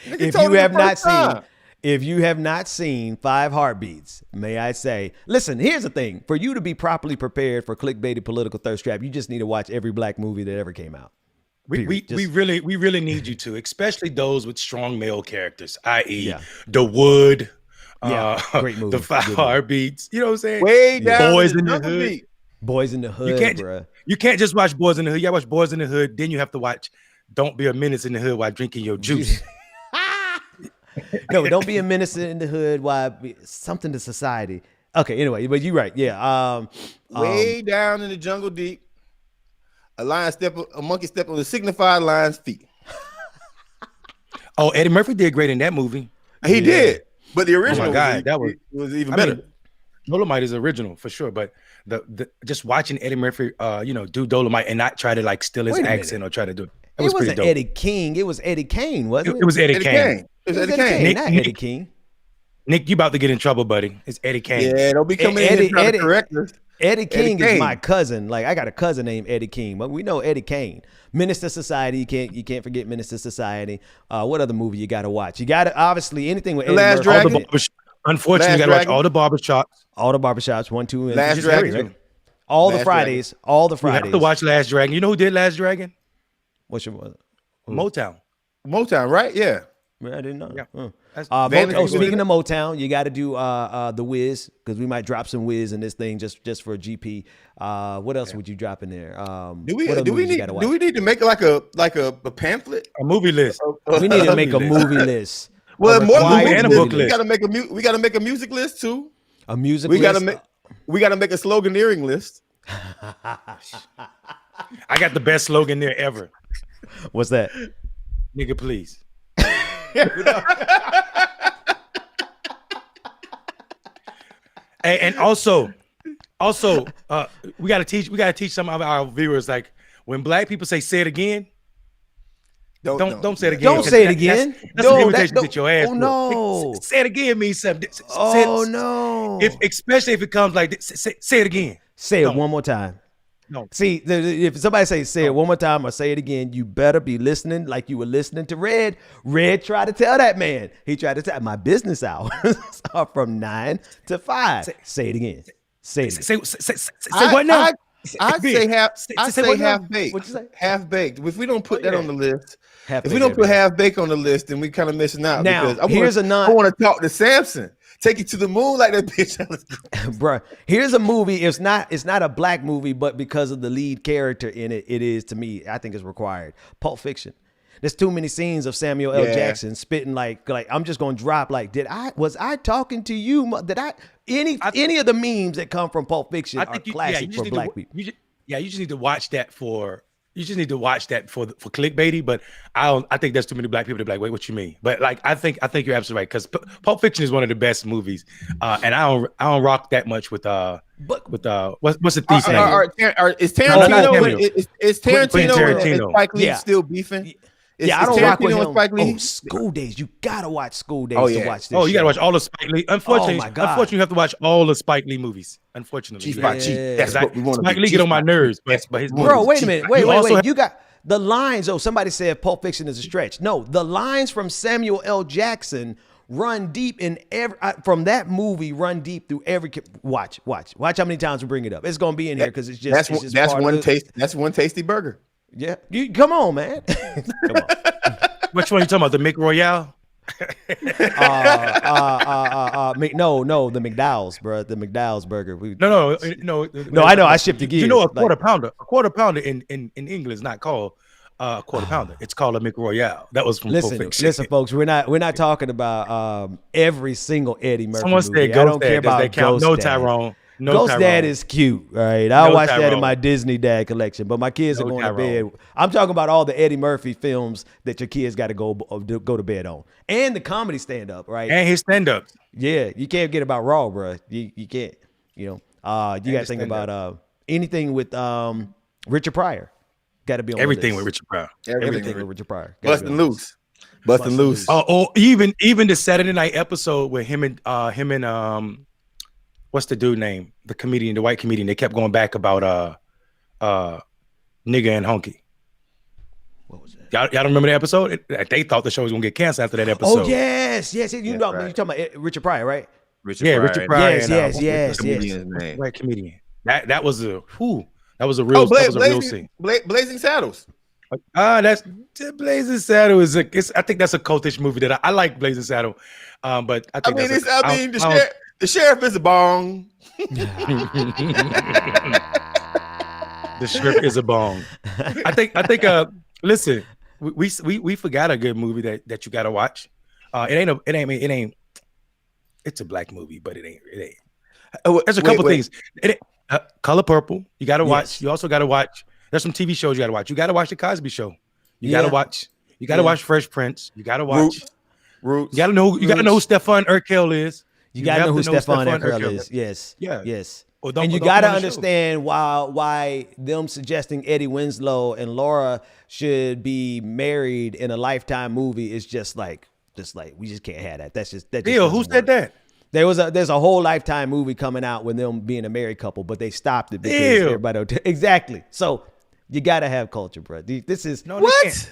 If you have not seen 5 Heartbeats, may I say, listen, here's the thing. For you to be properly prepared for Clickbaity Political Thirst Trap, you just need to watch every black movie that ever came out. We really need you to, especially those with strong male characters, i.e. Yeah. The Wood, great movie. the 5 Heartbeats. You know what I'm saying? Way down Boys in the in the Jungle Hood. Deep. Boys in the Hood, You can't just watch Boys in the Hood. You gotta watch Boys in the Hood. Then you have to watch Don't Be a Menace in the Hood while drinking your juice. No, Don't Be a Menace in the Hood. Why? Something to society. Okay, anyway, but you're right. Yeah. Way down in the jungle deep. A monkey step on the signified lion's feet. Oh, Eddie Murphy did great in that movie. He did. But the original was even better. Dolomite is original for sure, but the just watching Eddie Murphy do Dolomite and not try to like steal his accent or try to do it. It wasn't Eddie King. It was Eddie Kane, wasn't it? It was Eddie Kane. It was Eddie Kane. Not Eddie King. Nick, you about to get in trouble, buddy. It's Eddie Kane. Yeah, don't be coming in trying to correct us. Eddie King is my cousin. Like I got a cousin named Eddie King, but we know Eddie Kane. Minister Society. You can't forget Minister Society. What other movie you got to watch? You got to obviously anything with Eddie Last Murphy. Dragon. Unfortunately, you got to watch all the barbershops. All the barbershops. 1, 2, and Last Dragon. Right? All the Fridays. All the Fridays. You have to watch Last Dragon. You know who did Last Dragon? What's your Motown. Motown, right? Yeah. I didn't know. Yeah. Speaking of Motown, you got to do the Wiz because we might drop some Wiz in this thing just for a GP. What else would you drop in there? Do we need to make like a pamphlet, a movie list? We need to make a movie list. Well, more movie and a book list. We got to make a music list too. A music list. We got to make a sloganeering list. I got the best slogan there ever. What's that? Nigga, please. And also, we gotta teach some of our viewers, like when black people say it again. Don't say it again. Don't say it again. That's an invitation to get your ass. Oh no! Say it again means something. No! Especially if it comes like this, say it again. Say it one more time. No. See, if somebody say it one more time or say it again, you better be listening like you were listening to Red. Red tried to tell that man. He tried to tell my business hours are from 9 to 5. Say it again. Say it again. Say what now? I say half baked. What'd you say? Half baked. If we don't put that on the list, Half if we don't put half baked on the list, then we kind of missing out. Now, because I want to talk to Samson. Take you to the moon like that bitch. Bruh, here's a movie. It's not a black movie, but because of the lead character in it, it is to me. I think it's required. Pulp Fiction. There's too many scenes of Samuel L. Jackson spitting like I'm just gonna drop like, was I talking to you? Any of the memes that come from Pulp Fiction are classic for black people. You just need to watch that for. You just need to watch that for clickbaity, but I think there's too many black people to be like, wait, what you mean? But like, I think you're absolutely right because Pulp Fiction is one of the best movies, and I don't rock that much with what's the thief's name? Is Tarantino? Is Tarantino and Spike Lee still beefing? I don't rock with him. School Days. You gotta watch School Days to watch this. Oh, you gotta watch all the Spike Lee. Unfortunately, you have to watch all the Spike Lee movies. Unfortunately, that's what we want. Spike Lee get on my nerves, but his bro. Wait a minute. Wait. You got the lines. Oh, somebody said Pulp Fiction is a stretch. No, the lines from Samuel L. Jackson run deep in every from that movie. Run deep through every. Watch how many times we bring it up. It's gonna be in here because it's just that's one taste. That's one tasty burger. Yeah, come on, man. Come on. Which one are you talking about? The McRoyale? No, the McDowell's, bro. The McDowell's burger. No. I know. I shipped the gears. You know, a quarter pounder. A quarter pounder in England is not called a quarter pounder. It's called a McRoyale. That was from Pulp Fiction. Listen, folks. We're not talking about every single Eddie Murphy Someone movie. Said I don't care Does about that count? Ghost No, Dad. Tyrone. No, Ghost Tyrone. Dad is cute, right? I'll watch that in Tyrone. my Disney Dad collection. But my kids are going to bed. I'm talking about all the Eddie Murphy films that your kids got to go to bed on, and the comedy stand up, right? And his stand ups. Yeah, you can't get about Raw, bro. You can't. You got to think about anything with Richard Pryor. Got to be on everything the with list. Richard Pryor. Everything with Richard Pryor. Busting loose. Oh, even the Saturday night episode with him and what's the dude name? The comedian, the white comedian. They kept going back about nigga and honky. What was that? Y'all don't remember the episode? They thought the show was gonna get canceled after that episode. Oh yes. You talking about Richard Pryor, right? Richard Pryor. Yes. White comedian. That was a real scene. Blazing Saddles. That's Blazing Saddle I think that's a cultish movie that I like Blazing Saddle, but I think the sheriff is a bong. The sheriff is a bong. I think. Listen, we forgot a good movie that you got to watch. It ain't. It's a black movie, but it ain't. There's a couple things. Color Purple. You got to watch. Yes. You also got to watch. There's some TV shows you got to watch. You got to watch The Cosby Show. You got to watch. You got to watch Fresh Prince. You got to watch. Roots. You got to know. You got to know who Stefan Urkel is. You got to know who Stefan Urkel is. Yes. Yeah. Yes. And you got to understand why them suggesting Eddie Winslow and Laura should be married in a Lifetime movie is just like we just can't have that. That's just who said that? There's a whole Lifetime movie coming out with them being a married couple, but they stopped it because everybody exactly. So you got to have culture, bro. This is what?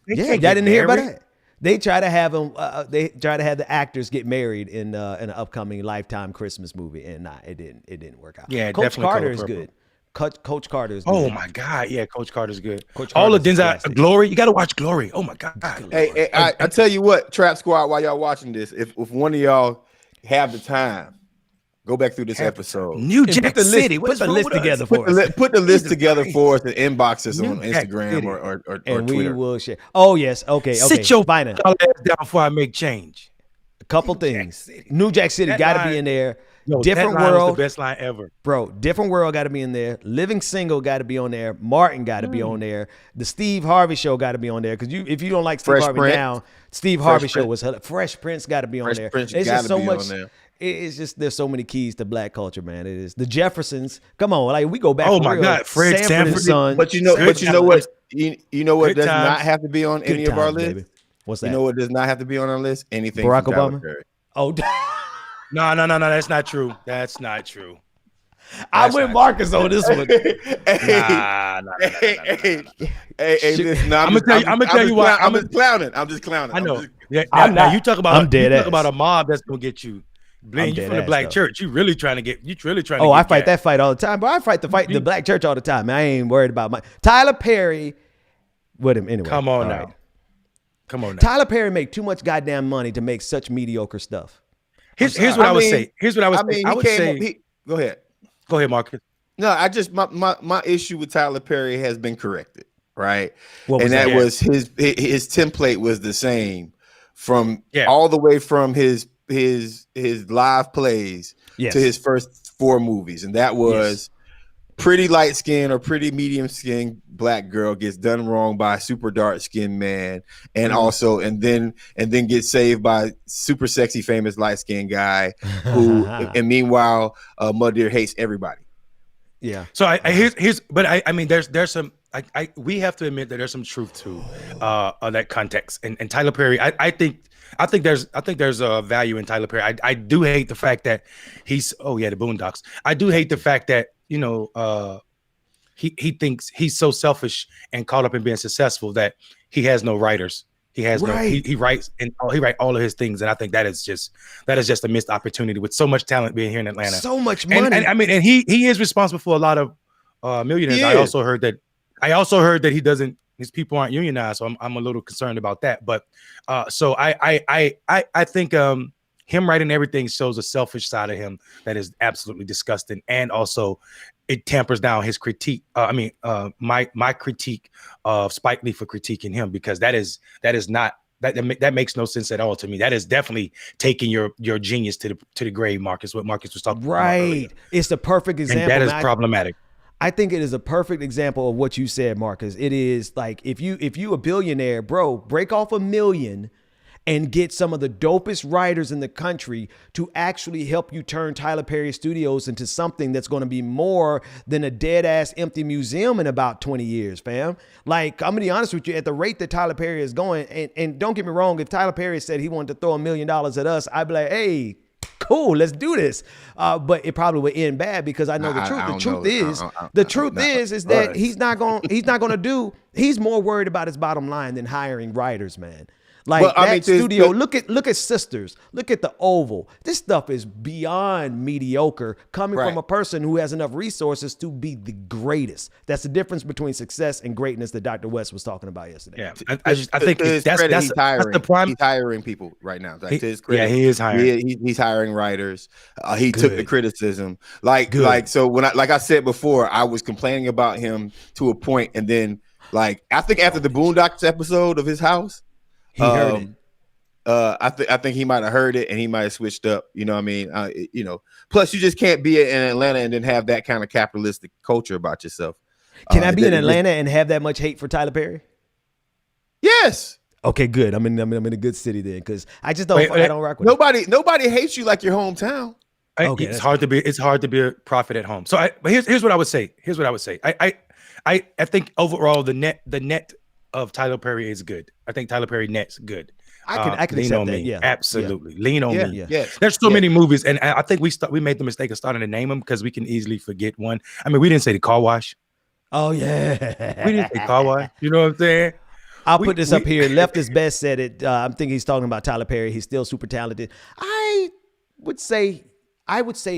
Y'all didn't hear about that? They try to have them. They try to have the actors get married in an upcoming Lifetime Christmas movie, and it didn't work out. Yeah, Coach Carter is good. Coach Carter is good. Oh my God, yeah, Coach Carter's good. All of Denzel Glory, you got to watch Glory. Oh my God. Hey, I tell you what, Trap Squad, while y'all watching this, if one of y'all have the time, go back through this episode. New Jack City. Put the list together for us. Put the list together for us and inbox us on Instagram or and Twitter. We will share. Oh yes, okay. Sit your ass down before I make change. A couple things. New Jack City got to be in there. Different that line World, was the best line ever, bro. Different World got to be in there. Living Single got to be on there. Martin got to be on there. The Steve Harvey Show got to be on there because if you don't like Steve Harvey now, Steve Harvey Show was Fresh Prince got to be on there. It's just so much. It's just there's so many keys to black culture, man. It is the Jeffersons. Come on, like we go back. Oh my God, Fred Sanford, son. But you know what? You know what does not have to be on any of our lists. Baby. What's that? You know what does not have to be on our list? Anything Barack from Obama. Perry. Oh. No, that's not true. That's not true. I went Marcus on this one. Hey, listen, I'm gonna tell you why. I'm just clowning. I know. I'm not. You talk about. I'm dead. You talk about a mob that's gonna get you. Blaine, you from the black church. You really trying to get. Oh, I fight that fight all the time, but I fight the black church all the time. I ain't worried about my Tyler Perry. With him anyway. Come on now. Tyler Perry make too much goddamn money to make such mediocre stuff. Here's what I would say. Here's what I would say. I would say. Go ahead. Go ahead, Marcus. No, I just my issue with Tyler Perry has been corrected, right? That was his template was the same from all the way from his live plays to his first 4 movies, and that was pretty light skin or pretty medium skin black girl gets done wrong by a super dark skinned man, and also and then gets saved by super sexy famous light skinned guy who and meanwhile Muddeer hates everybody. Yeah. So I mean there's some we have to admit that there's some truth to that context, and Tyler Perry I think there's a value in Tyler Perry. I do hate the fact that the Boondocks. I do hate the fact that he thinks he's so selfish and caught up in being successful that he has no writers. He has he writes he write all of his things, and I think that is just a missed opportunity with so much talent being here in Atlanta. So much money. And I mean, and he is responsible for a lot of millionaires. I also heard that he doesn't. His people aren't unionized, so I'm a little concerned about that. But so I think him writing everything shows a selfish side of him that is absolutely disgusting, and also it tampers down his critique. My critique of Spike Lee for critiquing him, because that makes no sense at all to me. That is definitely taking your genius to the grave, Marcus. What Marcus was talking about earlier. It's the perfect example. And that is problematic. I think it is a perfect example of what you said, Marcus. It is like if you a billionaire, bro, break off $1 million and get some of the dopest writers in the country to actually help you turn Tyler Perry Studios into something that's going to be more than a dead ass empty museum in about 20 years, fam. Like, I'm gonna be honest with you, at the rate that Tyler Perry is going, and don't get me wrong, if Tyler Perry said he wanted to throw $1 million at us, I'd be like, hey, cool, let's do this. But it probably would end bad, because I know the truth. The truth is that he's more worried about his bottom line than hiring writers, man. Like Well, I that mean, studio, look at Sisters, look at the Oval. This stuff is beyond mediocre, coming from a person who has enough resources to be the greatest. That's the difference between success and greatness that Dr. West was talking about yesterday. Yeah, I think that's the prime. He's hiring people right now. Like, to his credit, he is hiring. He's hiring writers. He took the criticism. So when I said before, I was complaining about him to a point, and then like I think after the Boondocks episode of his house. He heard it. I think he might have heard it and he might have switched up. You know what I mean? Plus, you just can't be in Atlanta and then have that kind of capitalistic culture about yourself. Can I be in Atlanta and have that much hate for Tyler Perry? Yes. Okay, good. I'm in a good city then, because I just don't. I don't rock with nobody hates you like your hometown. Okay, it's hard to be a prophet at home. So here's what I would say. I think overall the net of Tyler Perry is good. I think Tyler Perry net's good. I can lean accept on that. me. Yeah, Absolutely. Lean on me. Yeah. There's so many movies, and I think we made the mistake of starting to name them because we can easily forget one. I mean, we didn't say the Car Wash. Oh yeah, we didn't say Car Wash. You know what I'm saying? I'll put this up here. Left is Best said it. I'm thinking he's talking about Tyler Perry. He's still super talented. I would say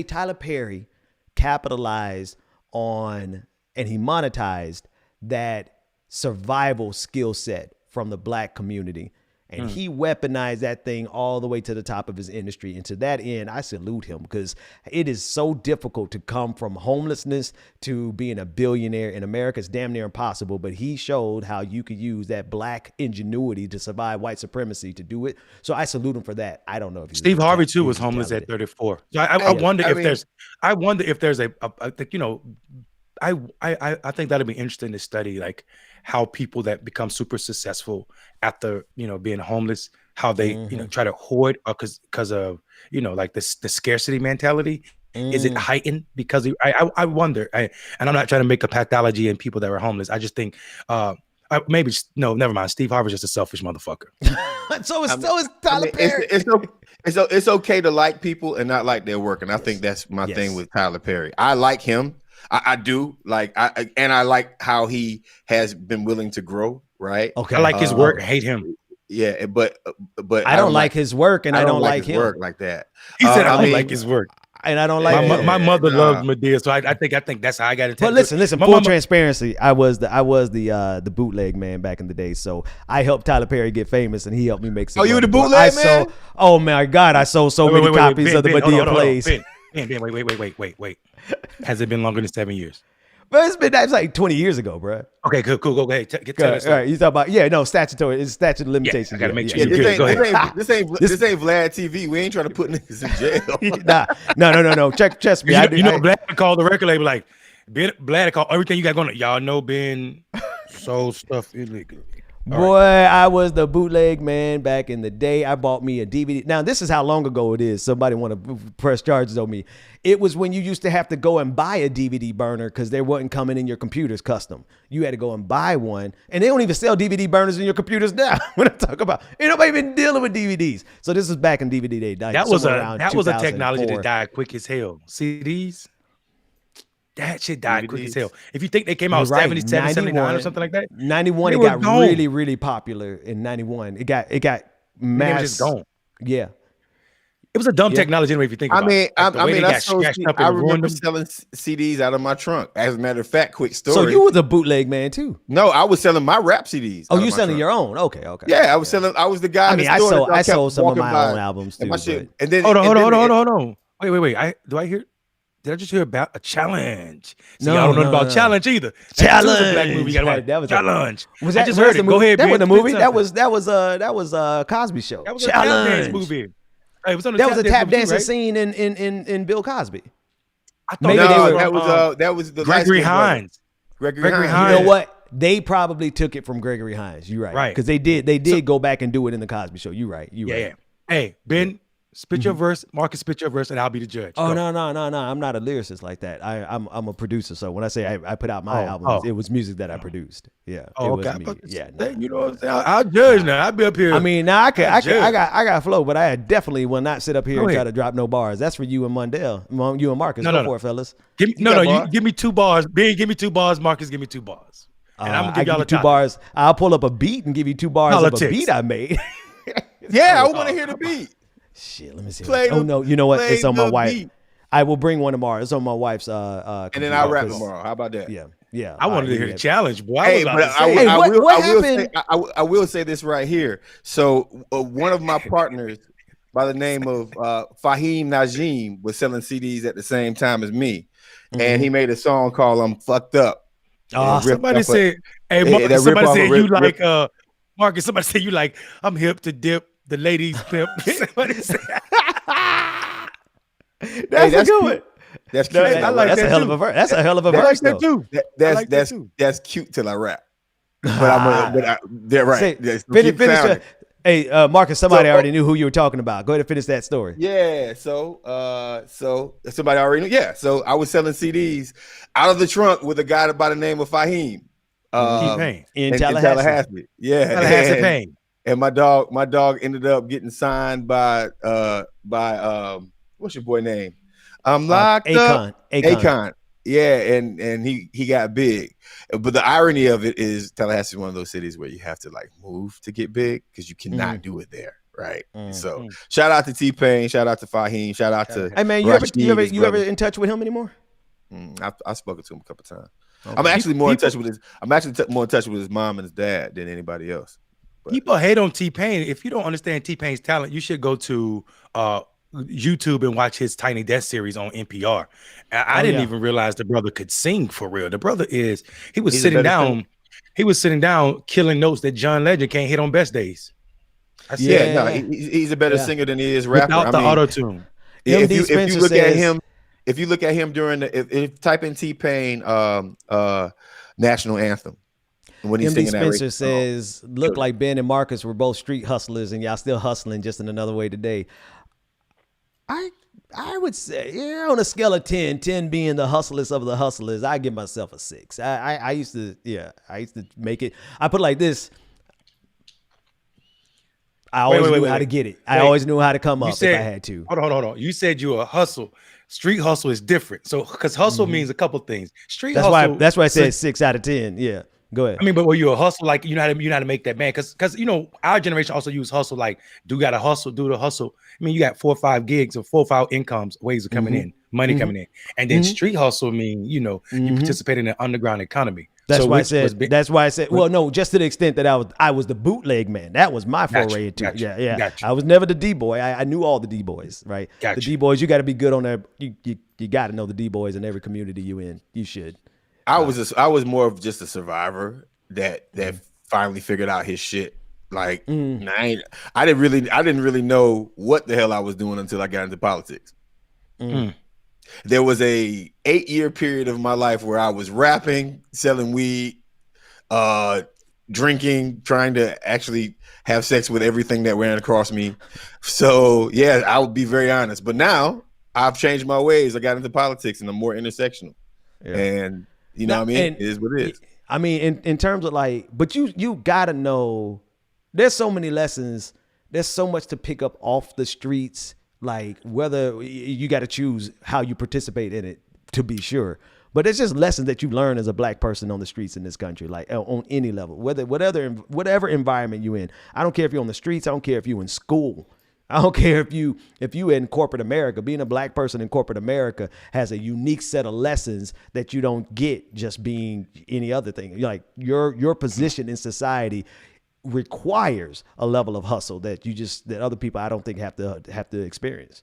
Tyler Perry capitalized on and he monetized that survival skill set from the Black community. And he weaponized that thing all the way to the top of his industry. And to that end, I salute him, because it is so difficult to come from homelessness to being a billionaire in America. It's damn near impossible. But he showed how you could use that Black ingenuity to survive white supremacy to do it. So I salute him for that. I don't know if Steve Harvey too was homeless at 34. So I wonder if there's a you know, I think that'd be interesting to study, like how people that become super successful after, you know, being homeless, how they, you know, try to hoard because of, you know, like the scarcity mentality. Is it heightened because I wonder, and I'm not trying to make a pathology in people that were homeless. I just think never mind. Steve Harvey's just a selfish motherfucker. so is Tyler Perry. It's okay to like people and not like their work. And I think that's my thing with Tyler Perry. I like him. I do like, I like how he has been willing to grow. Right. Okay. I like his work. Hate him. Yeah, but I don't like his work, and I don't like his work like that. He said I don't like his work, and I don't like my mother loved Madea, so I think that's how I got it. But listen, full transparency, I was the bootleg man back in the day, so I helped Tyler Perry get famous, and he helped me make some. Oh, you were the bootleg man? Oh my God, I sold so many copies of the Madea plays. Wait. Has it been longer than 7 years? But it's like 20 years ago, bro. Okay, cool. Go ahead. All right, you talk about statutory. It's statute of limitations. I gotta make sure. This ain't Vlad TV. We ain't trying to put niggas in jail. No. Trust me. Vlad called the record label like, Vlad called everything you got going. Y'all know Ben sold stuff illegally. Boy, I was the bootleg man back in the day. I bought me a DVD. Now, this is how long ago it is. Somebody want to press charges on me. It was when you used to have to go and buy a DVD burner because they wasn't coming in your computers custom. You had to go and buy one. And they don't even sell DVD burners in your computers now. When I talk about, ain't nobody been dealing with DVDs. So this is back in DVD day. That was a technology that died quick as hell. CDs? That shit died quick as hell. If you think they came out 77, 79 or something like that. 91, it got really, really popular in 91. It got mass. Just gone. Yeah. It was a dumb technology anyway, if you think about it. I remember selling CDs out of my trunk. As a matter of fact, quick story. So you was a bootleg man too? No, I was selling my rap CDs. Oh, you selling your own? Okay. Yeah, I was selling. I was the guy. I sold some of my own albums too. And then hold on. Wait. Did I just hear about a challenge? See, I don't know about challenge either. Challenge. That was a Black movie. That was challenge. Was that? I just heard it. Go ahead. That was the movie. That was Cosby Show. That was a challenge dance movie. That was a tap dancing scene in Bill Cosby. I thought that was the Gregory Hines. Gregory Hines. You know what? They probably took it from Gregory Hines. You're right. Because they did go back and do it in the Cosby Show. You're right. Yeah. Hey, Ben. Spit your verse, Marcus. Spit your verse, and I'll be the judge. Oh no! I'm not a lyricist like that. I'm a producer. So when I say I put out my albums, it was music that I produced. Yeah. Oh, okay. You know what I'm saying? I'll judge now. I'll be up here. I mean, now I got flow, but I definitely will not sit up here and try to drop no bars. That's for you and Mundell, you and Marcus. Go for it, fellas. You give me 2 bars. Ben, give me 2 bars. Marcus, give me 2 bars. And I'm gonna give y'all 2 bars. I'll pull up a beat and give you 2 bars of a beat I made. Yeah, I want to hear the beat. Shit, let me see. Play Oh no, you know what? It's on my wife. beat. I will bring one tomorrow. It's on my wife's and then I'll rap tomorrow. How about that? Yeah. I wanted to hear the challenge, boy. Hey, but I will say this right here. So one of my partners by the name of Fahim Najim was selling CDs at the same time as me, and he made a song called "I'm Fucked Up." Somebody said, "Hey, somebody said you like Marcus." Somebody said you like I'm hip to dip the ladies pimp. Somebody said. That's a good one. That's cute. I like that's a hell of a verse. That's a hell of a verse. That too. That's cute till I rap. But they're right. Finish. Hey, Marcus, somebody already knew who you were talking about. Go ahead and finish that story. Yeah. So somebody already knew. Yeah. So I was selling CDs out of the trunk with a guy by the name of Fahim. T-Pain. In Tallahassee. Yeah. Tallahassee Pain. And my dog ended up getting signed by what's your boy name? I'm locked up. Akon. Yeah, and he got big. But the irony of it is Tallahassee is one of those cities where you have to like move to get big because you cannot do it there, right? So shout out to T-Pain, shout out to Fahim, shout out to Hey man, you ever in touch with him anymore? I've spoken to him a couple times. Okay. I'm actually more in touch with his mom and his dad than anybody else. But people hate on T-Pain. If you don't understand T-Pain's talent, you should go to YouTube and watch his Tiny Desk series on NPR. I didn't even realize the brother could sing for real. The brother he was sitting down killing notes that John Legend can't hit on best days. He's a better singer than he is rapper. Without the auto-tune. If you look at him during if type in T-Pain national anthem. When he's MD Spencer says, look like Ben and Marcus were both street hustlers and y'all still hustling just in another way today. I would say, on a scale of 10 being the hustlers of the hustlers, I give myself a 6. I used to make it. I put it like this. I always knew how to get it. I always knew how to come up if I had to. Hold on. You said you a hustle. Street hustle is different. So, because hustle means a couple things. Hustle. That's why I said 6 out of 10. Yeah. Go ahead. I mean, but were you a hustle? Like you know how to make that man? Because our generation also use hustle. Like, do the hustle. I mean, you got 4 or 5 gigs or 4 or 5 incomes, ways of coming in, money coming in, and then street hustle mean you participate in the underground economy. That's why I said. Well, no, just to the extent that I was the bootleg man. That was my foray into it. Yeah. Gotcha. I was never the D-boy. I knew all the D-boys, right? Gotcha. The D-boys, you got to be good on that. You got to know the D-boys in every community you in. You should. I was more of just a survivor that finally figured out his shit. Like I didn't really know what the hell I was doing until I got into politics. There was a 8-year period of my life where I was rapping, selling weed, drinking, trying to actually have sex with everything that ran across me. So yeah, I would be very honest. But now I've changed my ways. I got into politics and I'm more intersectional. Yeah. And you know what I mean? It is what it is. I mean, in terms of like, but you gotta know there's so many lessons. There's so much to pick up off the streets, like whether you got to choose how you participate in it to be sure. But it's just lessons that you learn as a black person on the streets in this country, like on any level, whatever environment you in. I don't care if you're on the streets. I don't care if you're in school. I don't care if you in corporate America. Being a black person in corporate America has a unique set of lessons that you don't get just being any other thing. Like your position in society requires a level of hustle that other people I don't think have to experience.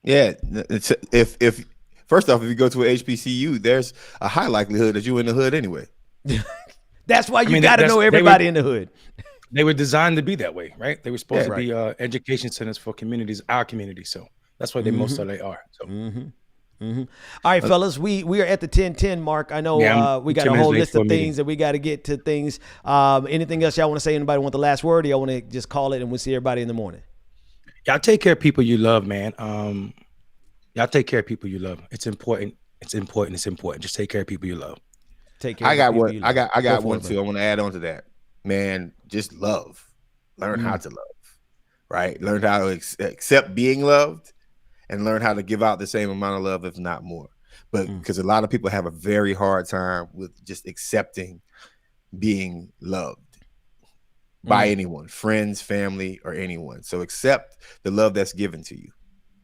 Yeah, if first off, if you go to a HBCU, there's a high likelihood that you're in the hood anyway. That's why you got to know everybody in the hood. They were designed to be that way, right? They were supposed to be education centers for communities, our community. So that's why they most of they are. So. All right, fellas, we are at the 10:10 mark. I know we got a whole list of things that we got to get to things. Anything else y'all want to say? Anybody want the last word? Or y'all want to just call it and we'll see everybody in the morning? Y'all take care of people you love, man. Y'all take care of people you love. It's important. It's important. Just take care of people you love. Take care. I got one. I got one too. I want to add on to that. Man, just love. Learn how to love, right? Learn how to accept being loved and learn how to give out the same amount of love, if not more. But because a lot of people have a very hard time with just accepting being loved. by anyone, friends, family, or anyone. So accept the love that's given to you.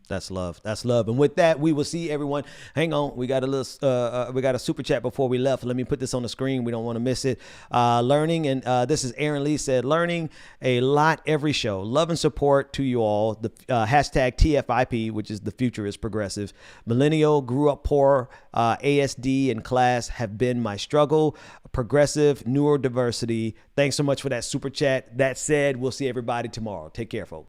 That's love. That's love. And with that, we will see everyone. Hang on. We got a little, we got a super chat before we left. Let me put this on the screen. We don't want to miss it. Learning. And this is Aaron Lee said, learning a lot every show. Love and support to you all. The hashtag TFIP, which is the future is progressive. Millennial, grew up poor, ASD and class have been my struggle. Progressive, neurodiversity. Thanks so much for that super chat. That said, we'll see everybody tomorrow. Take care, folks.